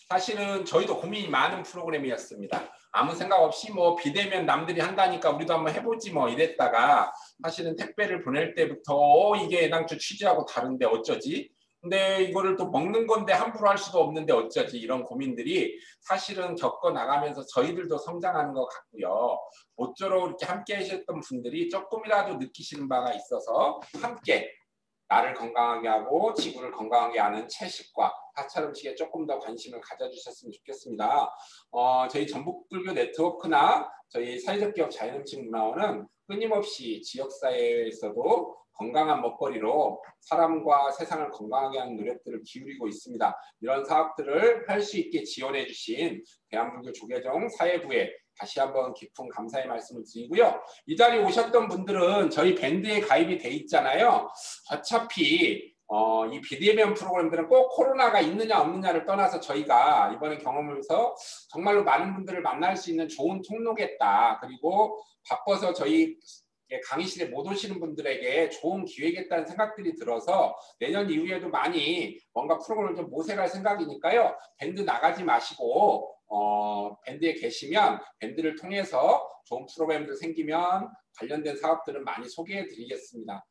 사실은 저희도 고민이 많은 프로그램이었습니다. 아무 생각 없이 뭐 비대면 남들이 한다니까 우리도 한번 해보지 뭐 이랬다가 사실은 택배를 보낼 때부터 이게 애당초 취지하고 다른데 어쩌지? 근데 이거를 또 먹는 건데 함부로 할 수도 없는데 어쩌지? 이런 고민들이 사실은 겪어 나가면서 저희들도 성장하는 것 같고요. 모쪼록 이렇게 함께 하셨던 분들이 조금이라도 느끼시는 바가 있어서 함께 나를 건강하게 하고 지구를 건강하게 하는 채식과 사찰 음식에 조금 더 관심을 가져주셨으면 좋겠습니다. 저희 전북불교 네트워크나 저희 사회적 기업 자연음식문화원은 끊임없이 지역사회에서도 건강한 먹거리로 사람과 세상을 건강하게 하는 노력들을 기울이고 있습니다. 이런 사업들을 할 수 있게 지원해 주신 대한불교 조계종 사회부에 다시 한번 깊은 감사의 말씀을 드리고요. 이 자리에 오셨던 분들은 저희 밴드에 가입이 돼 있잖아요. 어차피 이 비대면 프로그램들은 꼭 코로나가 있느냐 없느냐를 떠나서 저희가 이번에 경험하면서 정말로 많은 분들을 만날 수 있는 좋은 통로겠다. 그리고 바빠서 저희 강의실에 못 오시는 분들에게 좋은 기회겠다는 생각들이 들어서 내년 이후에도 많이 뭔가 프로그램을 좀 모색할 생각이니까요. 밴드 나가지 마시고 밴드에 계시면 밴드를 통해서 좋은 프로그램들 생기면 관련된 사업들은 많이 소개해 드리겠습니다.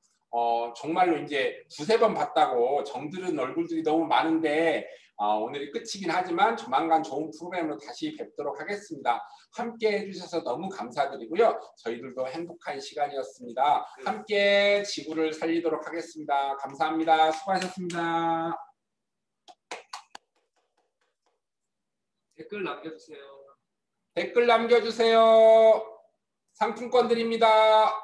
정말로 이제 2-3번 봤다고 정들은 얼굴들이 너무 많은데 오늘이 끝이긴 하지만 조만간 좋은 프로그램으로 다시 뵙도록 하겠습니다. 함께 해주셔서 너무 감사드리고요. 저희들도 행복한 시간이었습니다. 함께 지구를 살리도록 하겠습니다. 감사합니다. 수고하셨습니다.
댓글 남겨주세요.
댓글 남겨주세요. 상품권 드립니다.